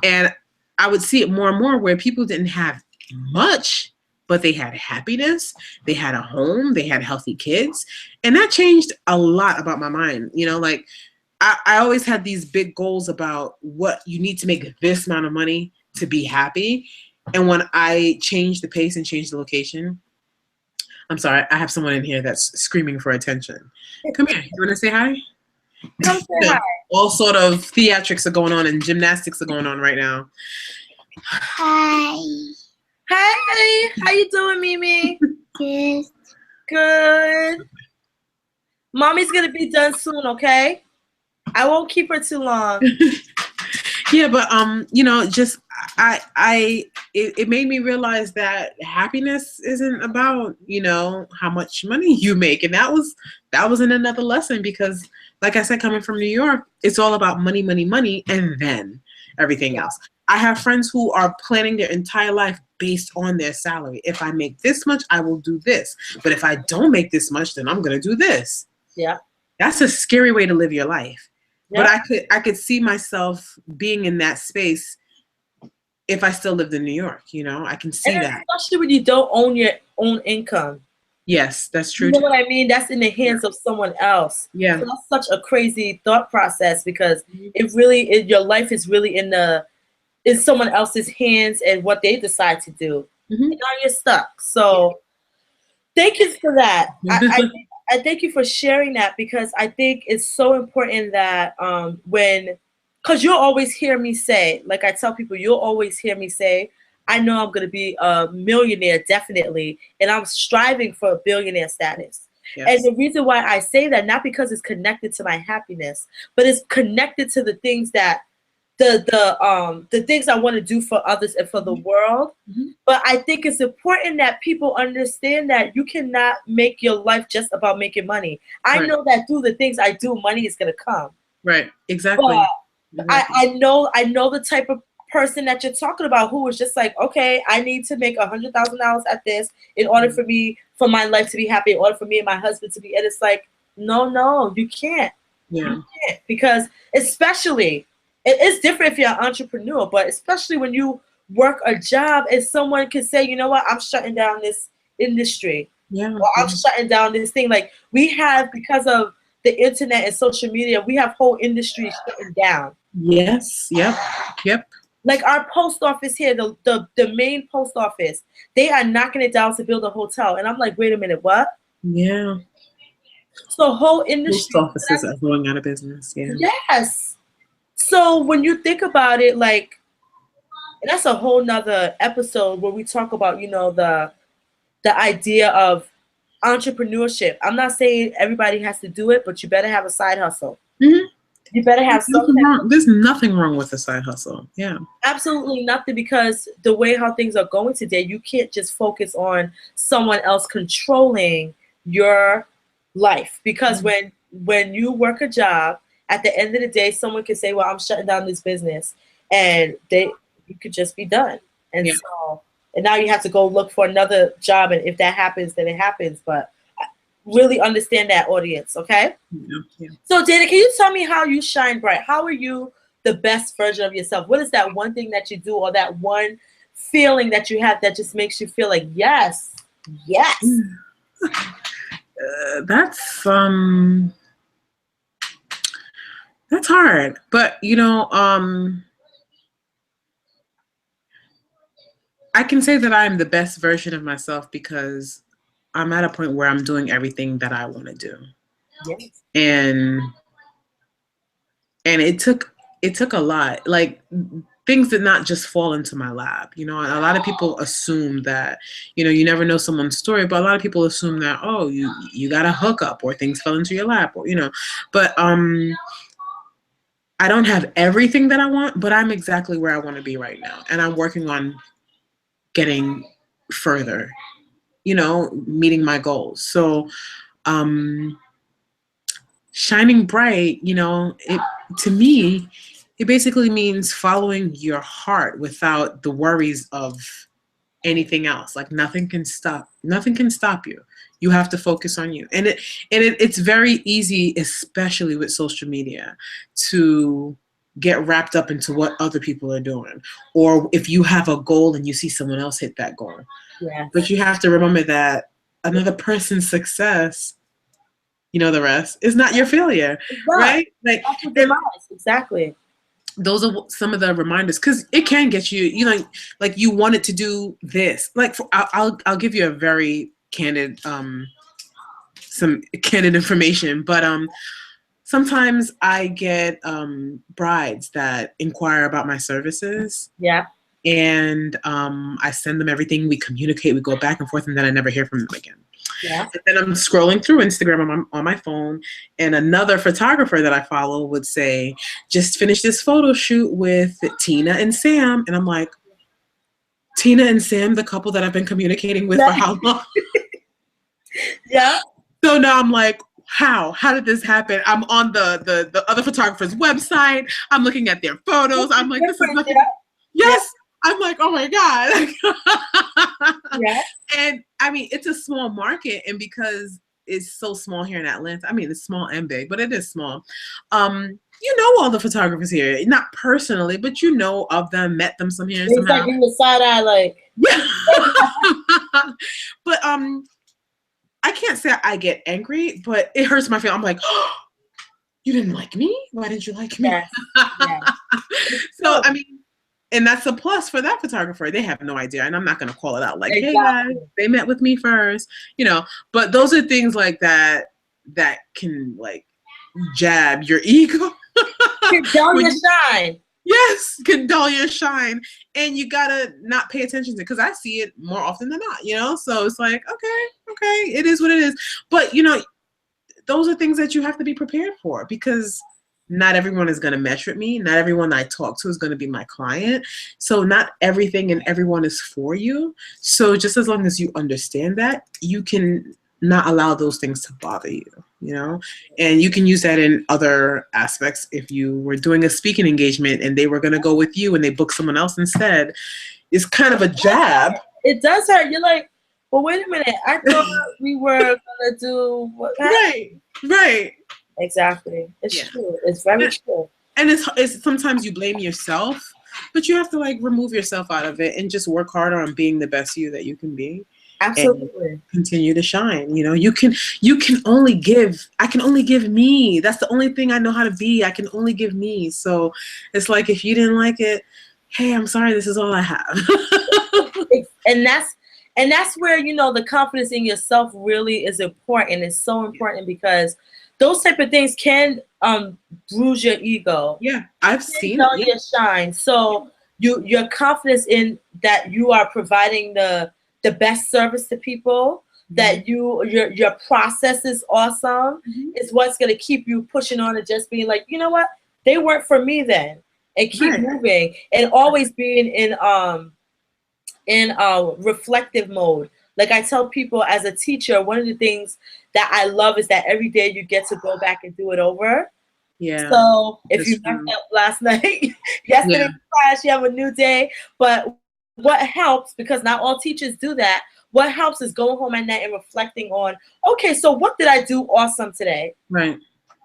and I would see it more and more where people didn't have much, but they had happiness, they had a home, they had healthy kids. And that changed a lot about my mind. Like, I always had these big goals about what you need to make this amount of money to be happy. And when I changed the pace and changed the location, I'm sorry, I have someone in here that's screaming for attention. Come here, you want to say hi? Come say hi. All sort of theatrics are going on and gymnastics are going on right now. Hi. Hey, how you doing, Mimi? Good. Good. Mommy's gonna be done soon, okay? I won't keep her too long. Yeah, but just it made me realize that happiness isn't about how much money you make, and that was in another lesson, because, like I said, coming from New York, it's all about money, money, money, and then everything else. I have friends who are planning their entire life based on their salary. If I make this much, I will do this. But if I don't make this much, then I'm going to do this. Yeah. That's a scary way to live your life. Yeah. But I could see myself being in that space if I still lived in New York, I can see that. Especially when you don't own your own income. Yes, that's true. You know what I mean? That's in the hands of someone else. Yeah. So that's such a crazy thought process, because your life is really in someone else's hands and what they decide to do. Mm-hmm. And now you're stuck. So thank you for that. I thank you for sharing that, because I think it's so important that because you'll always hear me say, like I tell people, you'll always hear me say, I know I'm going to be a millionaire, definitely, and I'm striving for a billionaire status. Yes. And the reason why I say that, not because it's connected to my happiness, but it's connected to the things that the things I want to do for others and for the world. Mm-hmm. But I think it's important that people understand that you cannot make your life just about making money. I know that through the things I do, money is going to come. Right. Exactly. But I know the type of person that you're talking about, who is just like, okay, I need to make $100,000 at this in order for my life to be happy, in order for me and my husband to be. And it's like, no, you can't. Yeah. You can't, because especially. It's different if you're an entrepreneur, but especially when you work a job and someone can say, you know what, I'm shutting down this industry. Yeah. Or I'm shutting down this thing. Like we have, because of the internet and social media, we have whole industries shutting down. Yes. Yep. Like our post office here, the main post office, they are knocking it down to build a hotel. And I'm like, wait a minute, what? Yeah. So whole Post industry. offices are going out of business. Yeah. Yes. So when you think about it, like, and that's a whole nother episode where we talk about, the idea of entrepreneurship. I'm not saying everybody has to do it, but you better have a side hustle. Mm-hmm. You better have something. There's nothing wrong with a side hustle. Yeah. Absolutely nothing, because the way how things are going today, you can't just focus on someone else controlling your life. Because when you work a job, at the end of the day, someone can say, well, I'm shutting down this business, and you could just be done. And and now you have to go look for another job, and if that happens, then it happens. But really understand that audience, okay? Yeah. So, Dana, can you tell me how you shine bright? How are you the best version of yourself? What is that one thing that you do, or that one feeling that you have that just makes you feel like, yes? That's hard. But, I can say that I'm the best version of myself because I'm at a point where I'm doing everything that I want to do. Yes. And it took a lot. Like, things did not just fall into my lap. A lot of people assume that, you never know someone's story, but a lot of people assume that, oh, you got a hookup, or things fell into your lap, or, but I don't have everything that I want, but I'm exactly where I want to be right now. And I'm working on getting further, meeting my goals. So, shining bright, to me, it basically means following your heart without the worries of anything else. Like, nothing can stop you. You have to focus on you. And it's very easy, especially with social media, to get wrapped up into what other people are doing, or if you have a goal and you see someone else hit that goal. Yeah. But you have to remember that another person's success, the rest, is not your failure, right? Like, exactly. Those are some of the reminders, because it can get you, like you wanted to do this. Like, I'll give you a very candid, some candid information, but sometimes I get brides that inquire about my services. Yeah. And I send them everything. We communicate. We go back and forth, and then I never hear from them again. Yeah. And then I'm scrolling through Instagram on my phone, and another photographer that I follow would say, just finished this photo shoot with Tina and Sam. And I'm like, Tina and Sam, the couple that I've been communicating with for how long? Yeah. So now I'm like, how did this happen? I'm on the other photographer's website. I'm looking at their photos. I'm like, this is nothing. Yes. Yeah. I'm like, oh my God. Yeah. And I mean, it's a small market, and because it's so small here in Atlanta, I mean, it's small and big, but it is small. All the photographers here, not personally, but of them, met them some here and somehow. It's like in the side eye, like. But I can't say I get angry, but it hurts my feelings. I'm like, oh, you didn't like me? Why didn't you like me? Yes. So, I mean, and that's a plus for that photographer. They have no idea, and I'm not going to call it out like, exactly. Hey guys, they met with me first, but those are things like that can, like, jab your ego. Can dull your shine. Yes, can dull your shine, and you gotta not pay attention to it, because I see it more often than not, so it's like, okay, it is what it is. But those are things that you have to be prepared for, because not everyone is going to mesh with me. Not everyone I talk to is going to be my client. So not everything and everyone is for you. So just as long as you understand that, you can not allow those things to bother you, and you can use that in other aspects. If you were doing a speaking engagement and they were going to go with you and they booked someone else instead, it's kind of a jab. It does hurt. You're like, well, wait a minute. I thought we were going to do what? Right. Exactly. It's true. It's very true. And it's sometimes you blame yourself, but you have to, like, remove yourself out of it and just work harder on being the best you that you can be. Absolutely. Continue to shine. You can only give. I can only give me. That's the only thing I know how to be. I can only give me. So it's like, if you didn't like it, hey, I'm sorry, this is all I have. and that's where the confidence in yourself really is important. It's so important because those type of things can bruise your ego. Yeah, I've seen it. Yeah. Your shine. So your confidence in that you are providing the best service to people, that your process is awesome, is what's going to keep you pushing on and just being like, you know what, they weren't for me then, and keep moving, and always being in reflective mode. Like I tell people as a teacher, one of the things that I love is that every day you get to go back and do it over. Yeah. So if you messed up last night, yesterday class, you have a new day. But what helps, because not all teachers do that, what helps is going home at night and reflecting on, okay, so what did I do awesome today? Right.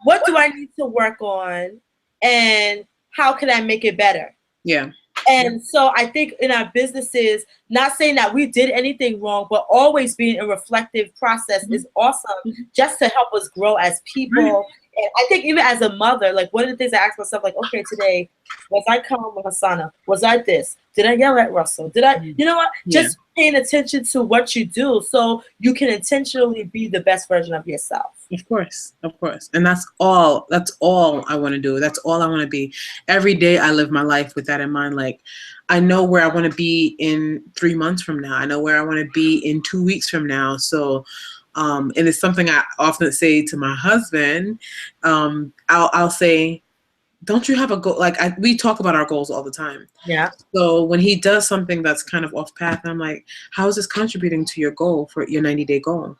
What do I need to work on? And how can I make it better? Yeah. And so I think in our businesses, not saying that we did anything wrong, but always being a reflective process is awesome, just to help us grow as people. And I think even as a mother, like one of the things I ask myself, like, okay, today, was I calm with Hasana? Was I this? Did I yell at Russell? Did I, you know what? Just paying attention to what you do so you can intentionally be the best version of yourself. Of course. And that's all I want to do. That's all I want to be. Every day I live my life with that in mind. Like, I know where I want to be in 3 months from now. I know where I want to be in 2 weeks from now. So, and it's something I often say to my husband. I'll say, don't you have a goal? Like, we talk about our goals all the time. Yeah. So when he does something that's kind of off path, I'm like, how is this contributing to your goal, for your 90-day goal?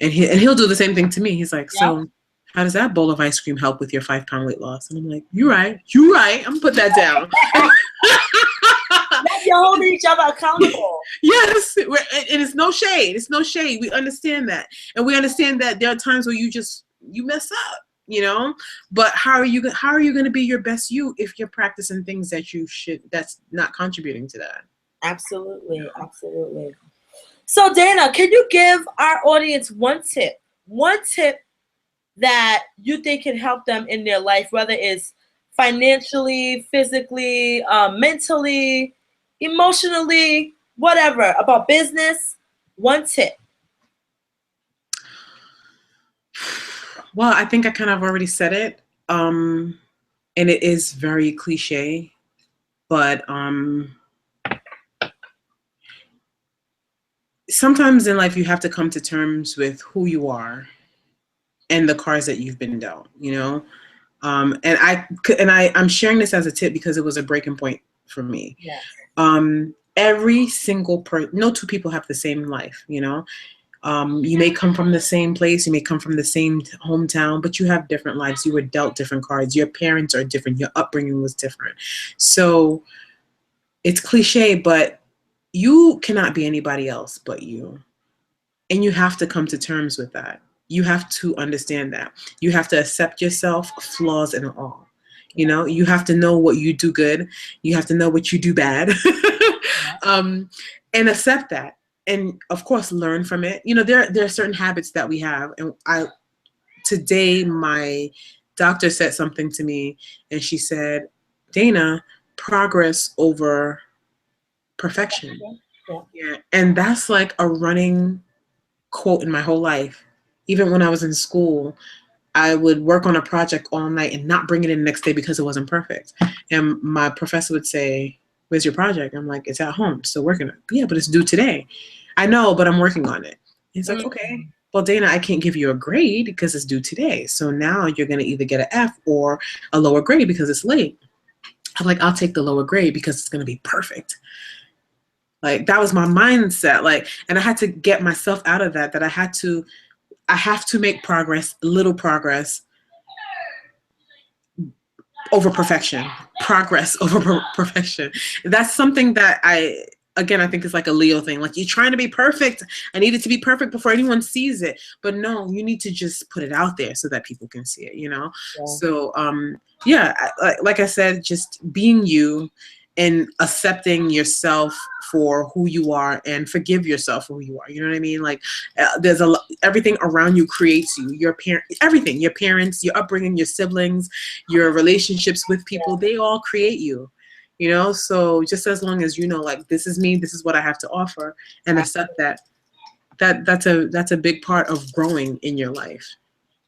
And he'll do the same thing to me. He's like, so how does that bowl of ice cream help with your 5-pound weight loss? And I'm like, you're right. I'm gonna put that down. You're holding each other accountable. Yes, and it's no shade. It's no shade. We understand that, and we understand that there are times where you mess up, But how are you going to be your best you if you're practicing things that's not contributing to that? Absolutely. So Dana, can you give our audience one tip that you think can help them in their life, whether it's financially, physically, mentally, emotionally, whatever, about business? One tip. Well, I think I kind of already said it, and it is very cliche, but sometimes in life you have to come to terms with who you are and the cards that you've been dealt, and I'm sharing this as a tip because it was a breaking point for me. Yes. Every single no two people have the same life, You may come from the same place, you may come from the same hometown, but you have different lives. You were dealt different cards. Your parents are different. Your upbringing was different. So it's cliche, but you cannot be anybody else but you. And you have to come to terms with that. You have to understand that. You have to accept yourself, flaws and all. You have to know what you do good. You have to know what you do bad. And accept that. And of course, learn from it. There are certain habits that we have. And today, my doctor said something to me, and she said, Dana, progress over perfection. Yeah. And that's like a running quote in my whole life. Even when I was in school, I would work on a project all night and not bring it in the next day because it wasn't perfect. And my professor would say, where's your project? I'm like, it's at home, still working on it. Yeah, but it's due today. I know, but I'm working on it. He's like, okay, well, Dana, I can't give you a grade because it's due today. So now you're going to either get an F or a lower grade because it's late. I'm like, I'll take the lower grade because it's going to be perfect. Like, that was my mindset. Like, and I had to get myself out of that I have to make progress, little progress over perfection. Progress over perfection. That's something that I think it's like a Leo thing. Like, you're trying to be perfect. I need it to be perfect before anyone sees it. But no, you need to just put it out there so that people can see it, Yeah. So, like I said, just being you and accepting yourself for who you are and forgive yourself for who you are. You know what I mean? Like there's everything around you creates you. Your everything, your parents, your upbringing, your siblings, your relationships with people, they all create you. You know, so just as long as you know, like, this is me, this is what I have to offer, and accept that's a big part of growing in your life.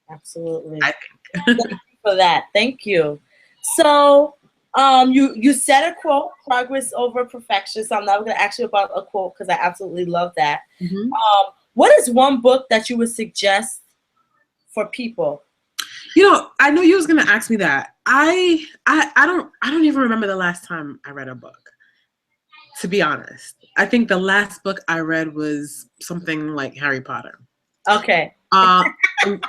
Absolutely. I think. Thank you for that. Thank you. So, you said a quote, progress over perfection. So I'm not going to ask you about a quote because I absolutely love that. Mm-hmm. What is one book that you would suggest for people? You know, I know you was gonna ask me that. I don't even remember the last time I read a book. To be honest, I think the last book I read was something like Harry Potter. Okay.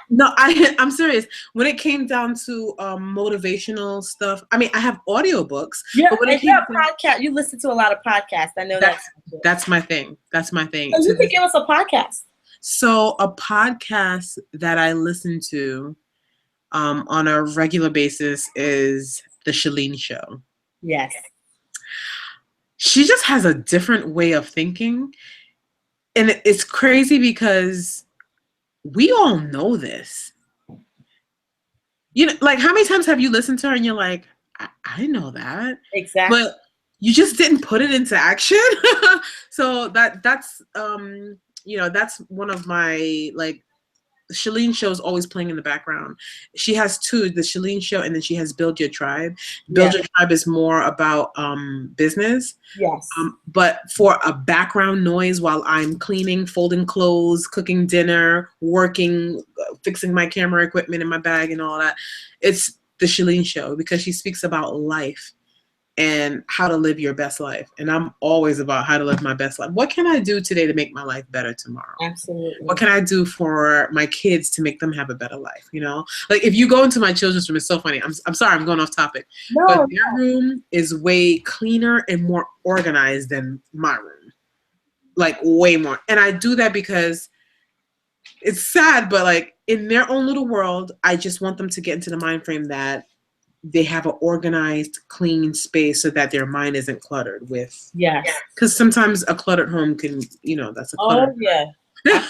No, I'm serious. When it came down to motivational stuff, I mean, I have audiobooks. Yeah, but when and you're a podcast. You listen to a lot of podcasts. I know that's my thing. That's my thing. So you can give us a podcast. So a podcast that I listen to on a regular basis is The Chalene Show. Yes. She just has a different way of thinking. And it's crazy because we all know this. You know, like, how many times have you listened to her and you're like, I know that. Exactly. But you just didn't put it into action. So that's you know, that's one of my, like, Chalene Show is always playing in the background. She has two, the Chalene Show, and then she has Build Your Tribe. Build Your Tribe is more about business. Yes. But for a background noise while I'm cleaning, folding clothes, cooking dinner, working, fixing my camera equipment in my bag and all that, it's the Chalene Show, because she speaks about life and how to live your best life. And I'm always about how to live my best life. What can I do today to make my life better tomorrow? Absolutely. What can I do for my kids to make them have a better life? You know, like, if you go into my children's room, it's so funny. I'm sorry, I'm going off topic. No, but their room is way cleaner and more organized than my room. Like, way more. And I do that because it's sad, but, like, in their own little world, I just want them to get into the mind frame that they have an organized, clean space so that their mind isn't cluttered with. Yes. Because sometimes a cluttered home can, you know, that's a cluttered. Oh, yeah.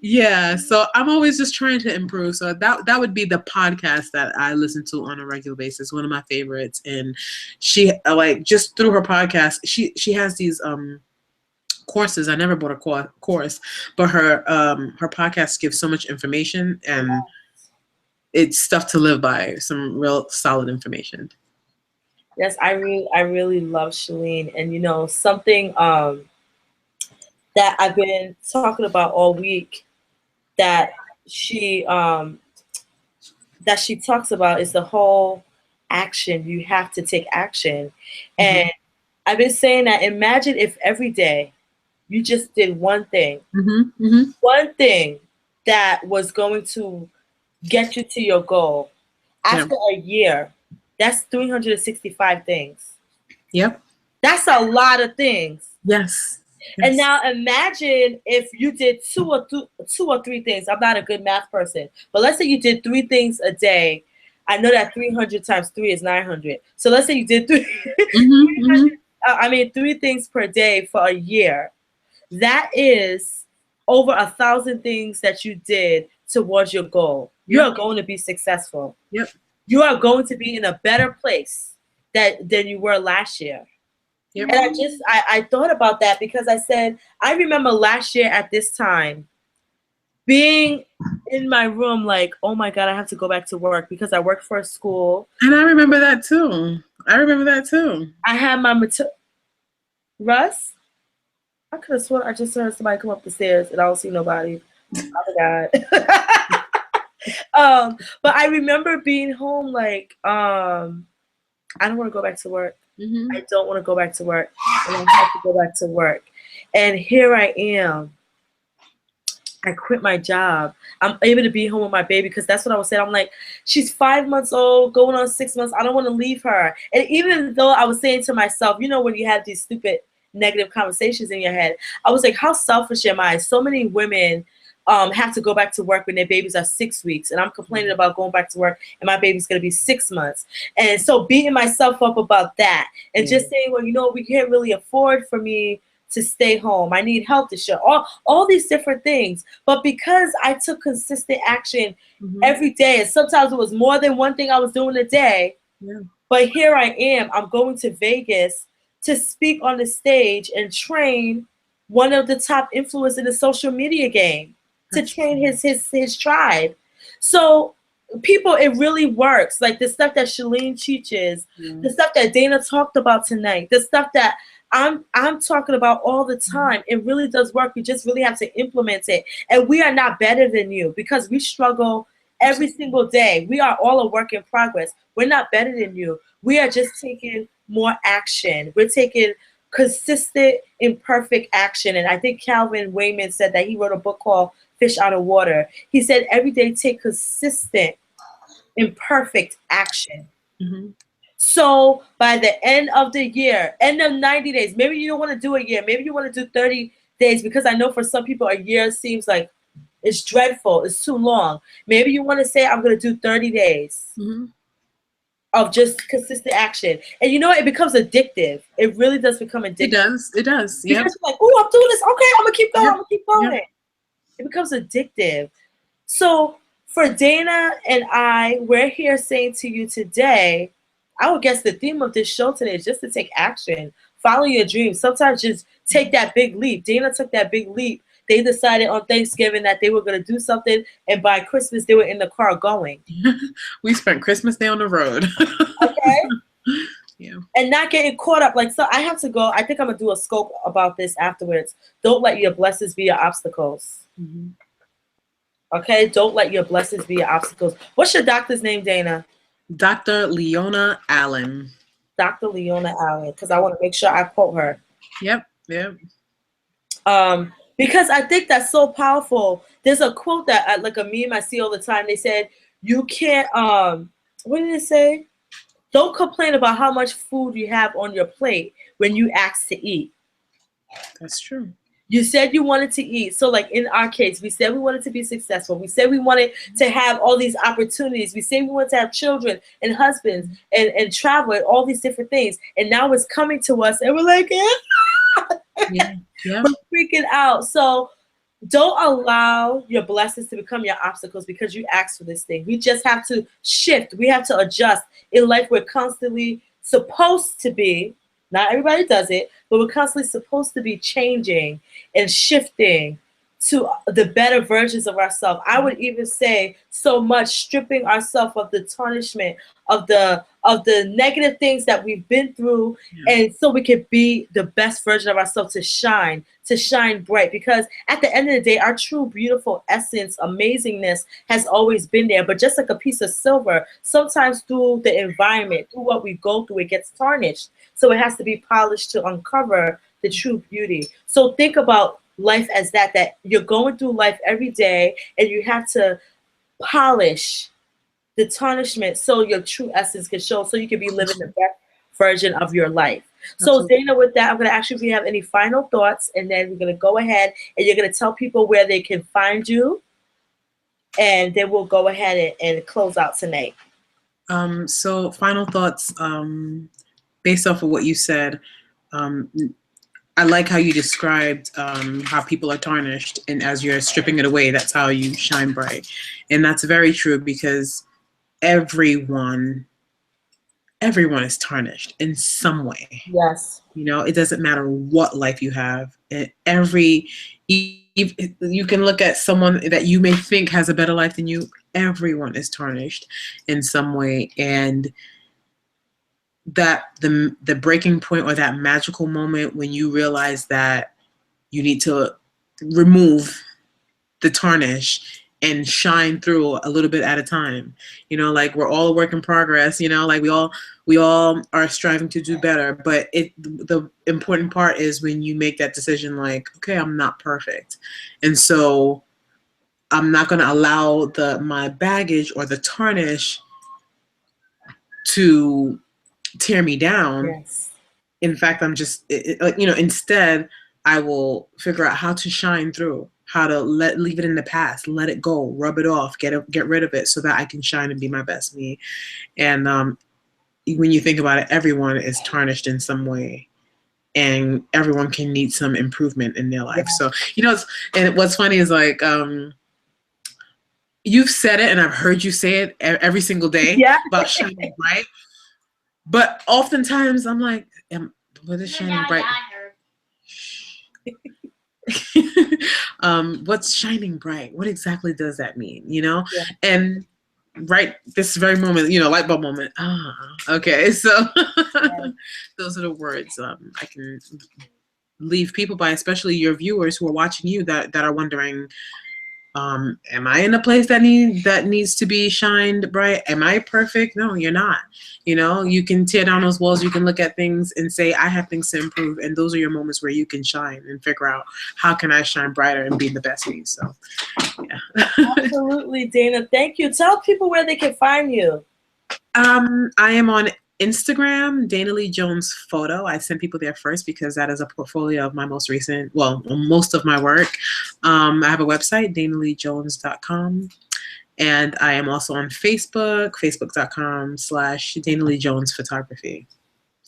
Yeah. So I'm always just trying to improve. So that would be the podcast that I listen to on a regular basis. One of my favorites. And she, like, just through her podcast, she has these courses. I never bought a course, but her podcast gives so much information, and it's stuff to live by, some real solid information. Yes, I really love Chalene. And, you know, something that I've been talking about all week that she talks about is the whole action. You have to take action. Mm-hmm. And I've been saying that, imagine if every day you just did one thing, mm-hmm. Mm-hmm. one thing that was going to get you to your goal. After a year, that's 365 things. Yep. That's a lot of things. Yes. And now imagine if you did two or three things. I'm not a good math person, but let's say you did 3 things a day. I know that 300 times 3 is 900. So let's say you did 3 things per day for a year. That is over 1,000 things that you did towards your goal. You are going to be successful. Yep. You are going to be in a better place than you were last year. Yep. And I thought about that because I said, I remember last year at this time being in my room like, oh my God, I have to go back to work because I work for a school. And I remember that too. I had my Russ? I could have sworn I just heard somebody come up the stairs and I don't see nobody. Oh my God. But I remember being home like, I don't want to go back to work. Mm-hmm. I don't want to go back to work. And I have to go back to work. And here I am. I quit my job. I'm able to be home with my baby because that's what I was saying. I'm like, she's 5 months old, going on 6 months. I don't want to leave her. And even though I was saying to myself, you know, when you have these stupid negative conversations in your head, I was like, how selfish am I? So many women have to go back to work when their babies are 6 weeks, and I'm complaining about going back to work and my baby's going to be 6 months. And so beating myself up about that and just saying, well, you know, we can't really afford for me to stay home. I need health insurance, all these different things. But because I took consistent action every day, and sometimes it was more than one thing I was doing a day, but here I am, I'm going to Vegas to speak on the stage and train one of the top influencers in the social media game, to train his tribe. So people, it really works. Like the stuff that Shalene teaches, the stuff that Dana talked about tonight, the stuff that I'm talking about all the time, it really does work. We just really have to implement it. And we are not better than you because we struggle every single day. We are all a work in progress. We're not better than you. We are just taking more action. We're taking consistent, imperfect action. And I think Calvin Wayman said that he wrote a book called Fish Out of Water. He said every day take consistent, imperfect action. So by the end of the year, end of 90 days, maybe you don't want to do a year, maybe you want to do 30 days, because I know for some people a year seems like it's dreadful, it's too long. Maybe you want to say, I'm going to do 30 days of just consistent action. And you know what? It becomes addictive. It really does become addictive. It does. Yeah. Because you're like, oh, I'm doing this. Okay, I'm going to keep going. I'm going to keep going. It becomes addictive. So for Dana and I, we're here saying to you today, I would guess the theme of this show today is just to take action. Follow your dreams. Sometimes just take that big leap. Dana took that big leap. They decided on Thanksgiving that they were going to do something, and by Christmas, they were in the car going. We spent Christmas Day on the road. Okay? Yeah. And not getting caught up. Like, so I have to go. I think I'm going to do a scope about this afterwards. Don't let your blessings be your obstacles. Okay? Don't let your blessings be your obstacles. What's your doctor's name, Dana? Dr. Leona Allen. Dr. Leona Allen, because I want to make sure I quote her. Yep. Because I think that's so powerful. There's a quote that, like a meme I see all the time. They said, you can't, what did it say? Don't complain about how much food you have on your plate when you ask to eat. That's true. You said you wanted to eat. So like in our case, we said we wanted to be successful. We said we wanted to have all these opportunities. We said we wanted to have children and husbands and travel and all these different things. And now it's coming to us and we're like, Yeah. we're freaking out. So don't allow your blessings to become your obstacles because you asked for this thing. We just have to shift. We have to adjust. In life, we're constantly supposed to be, not everybody does it, but we're constantly supposed to be changing and shifting to the better versions of ourselves. I would even say so much stripping ourselves of the tarnishment of the negative things that we've been through, and so we can be the best version of ourselves, to shine bright. Because at the end of the day, our true, beautiful essence, amazingness has always been there. But just like a piece of silver, sometimes through the environment, through what we go through, it gets tarnished. So it has to be polished to uncover the true beauty. So think about life as that you're going through life every day, and you have to polish the tarnishment so your true essence can show, so you can be living the best version of your life. So Dana, with that, I'm going to ask you if you have any final thoughts, and then we're going to go ahead and you're going to tell people where they can find you, and then we'll go ahead and close out tonight. So final thoughts, based off of what you said, I like how you described how people are tarnished, and as you're stripping it away, that's how you shine bright. And that's very true, because everyone is tarnished in some way. Yes. You know, it doesn't matter what life you have. You can look at someone that you may think has a better life than you. Everyone is tarnished in some way. And that the breaking point, or that magical moment when you realize that you need to remove the tarnish and shine through a little bit at a time. You know, like we're all a work in progress, you know, like we all are striving to do better. But the important part is when you make that decision, like, okay, I'm not perfect. And so I'm not going to allow my baggage or the tarnish to tear me down. Yes. In fact, I'm just, instead I will figure out how to shine through, how to leave it in the past, let it go, rub it off, get rid of it, so that I can shine and be my best me. And when you think about it, everyone is tarnished in some way, and everyone can need some improvement in their life. So, and what's funny is like, you've said it and I've heard you say it every single day about shining bright. But oftentimes I'm like, what is shining bright? What's shining bright? What exactly does that mean? And right this very moment, light bulb moment. Okay. So those are the words I can leave people by, especially your viewers who are watching you that are wondering, am I in a place that needs to be shined bright? Am I perfect? No, you're not. You can tear down those walls. You can look at things and say, I have things to improve. And those are your moments where you can shine and figure out, how can I shine brighter and be the best me? So, yeah. Absolutely, Dana. Thank you. Tell people where they can find you. I am on Instagram, Dana Lee Jones Photo. I send people there first because that is a portfolio of my most of my work. I have a website, danaleejones.com. And I am also on Facebook, facebook.com/Dana Lee Jones Photography.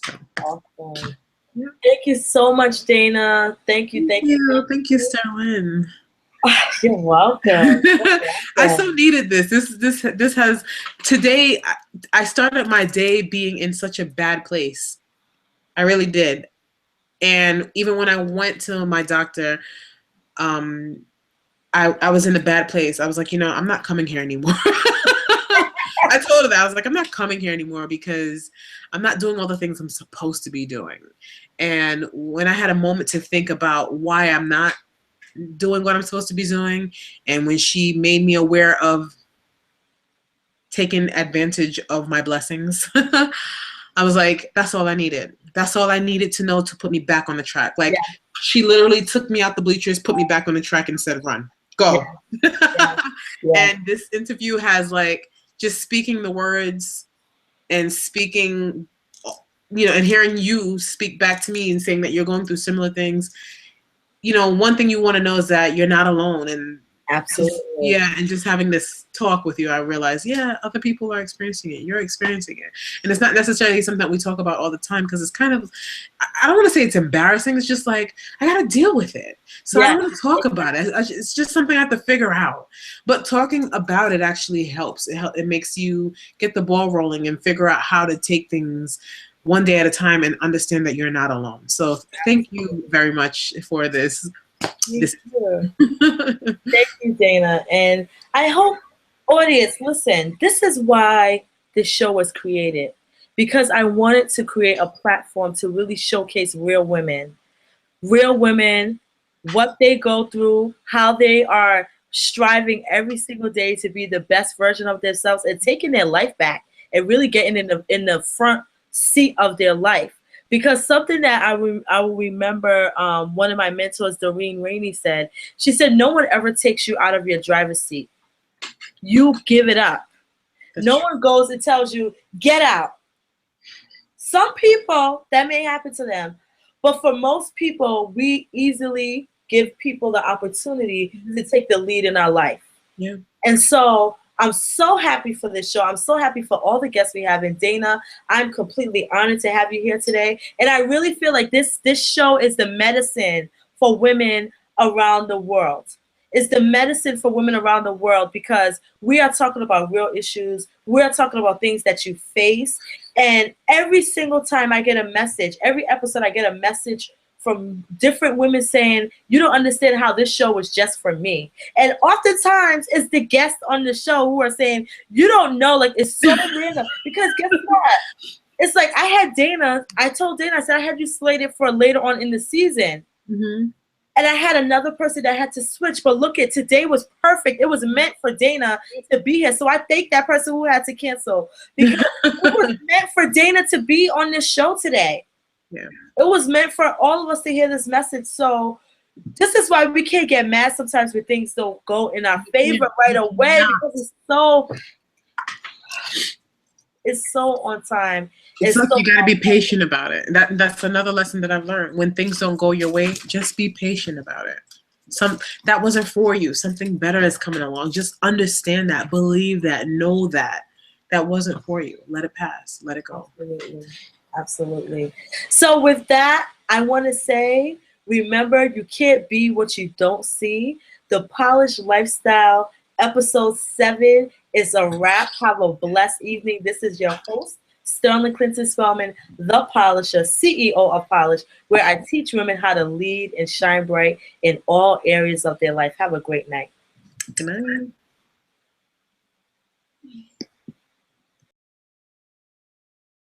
So. Awesome. Yeah. Thank you so much, Dana. Thank you. Thank you, Sterling. You're welcome. I so needed this. This has today. I started my day being in such a bad place. I really did. And even when I went to my doctor, I was in a bad place. I was like, I'm not coming here anymore. I told her that. I was like, I'm not coming here anymore because I'm not doing all the things I'm supposed to be doing. And when I had a moment to think about why I'm not doing what I'm supposed to be doing, and when she made me aware of taking advantage of my blessings, I was like, that's all I needed. That's all I needed to know to put me back on the track. Like, she literally took me out the bleachers, put me back on the track and said, run, go. And this interview has just speaking the words and speaking, and hearing you speak back to me and saying that you're going through similar things. One thing you want to know is that you're not alone. And absolutely. And just having this talk with you, I realized, other people are experiencing it. You're experiencing it. And it's not necessarily something that we talk about all the time, because it's kind of, I don't want to say it's embarrassing. It's just like, I got to deal with it. So I don't want to talk about it. It's just something I have to figure out. But talking about it actually helps. It makes you get the ball rolling and figure out how to take things one day at a time and understand that you're not alone. So thank you very much for this. Thank you, Dana. And I hope, audience, listen, this is why this show was created, because I wanted to create a platform to really showcase real women, what they go through, how they are striving every single day to be the best version of themselves and taking their life back and really getting in the front seat of their life. Because something that I will remember, one of my mentors, Doreen Rainey, said, she said, no one ever takes you out of your driver's seat. You give it up. No one goes and tells you, get out. Some people, that may happen to them. But for most people, we easily give people the opportunity to take the lead in our life. Yeah. And so I'm so happy for this show. I'm so happy for all the guests we have. And Dana, I'm completely honored to have you here today. And I really feel like this show is the medicine for women around the world. It's the medicine for women around the world, because we are talking about real issues. We're talking about things that you face. And every single time I get a message, every episode I get a message from different women saying, you don't understand how this show was just for me. And oftentimes it's the guests on the show who are saying, you don't know, like, it's so random. Because guess what? It's like, I had Dana, I told Dana, I said, I had you slated for later on in the season. Mm-hmm. And I had another person that had to switch. But look, today was perfect. It was meant for Dana to be here. So I thank that person who had to cancel, because it was meant for Dana to be on this show today. Yeah. It was meant for all of us to hear this message. So this is why we can't get mad sometimes when things don't go in our favor right away, because it's so on time. It's like so you got to be patient about it. That's another lesson that I've learned. When things don't go your way, just be patient about it. that wasn't for you. Something better is coming along. Just understand that, believe that, know that wasn't for you. Let it pass. Let it go. Absolutely. Absolutely. So with that, I want to say, remember, you can't be what you don't see. The Polished Lifestyle episode 7 is a wrap. Have a blessed evening. This is your host, Sterling Clinton Spellman, the Polisher, CEO of Polish, where I teach women how to lead and shine bright in all areas of their life. Have a great night. Good night.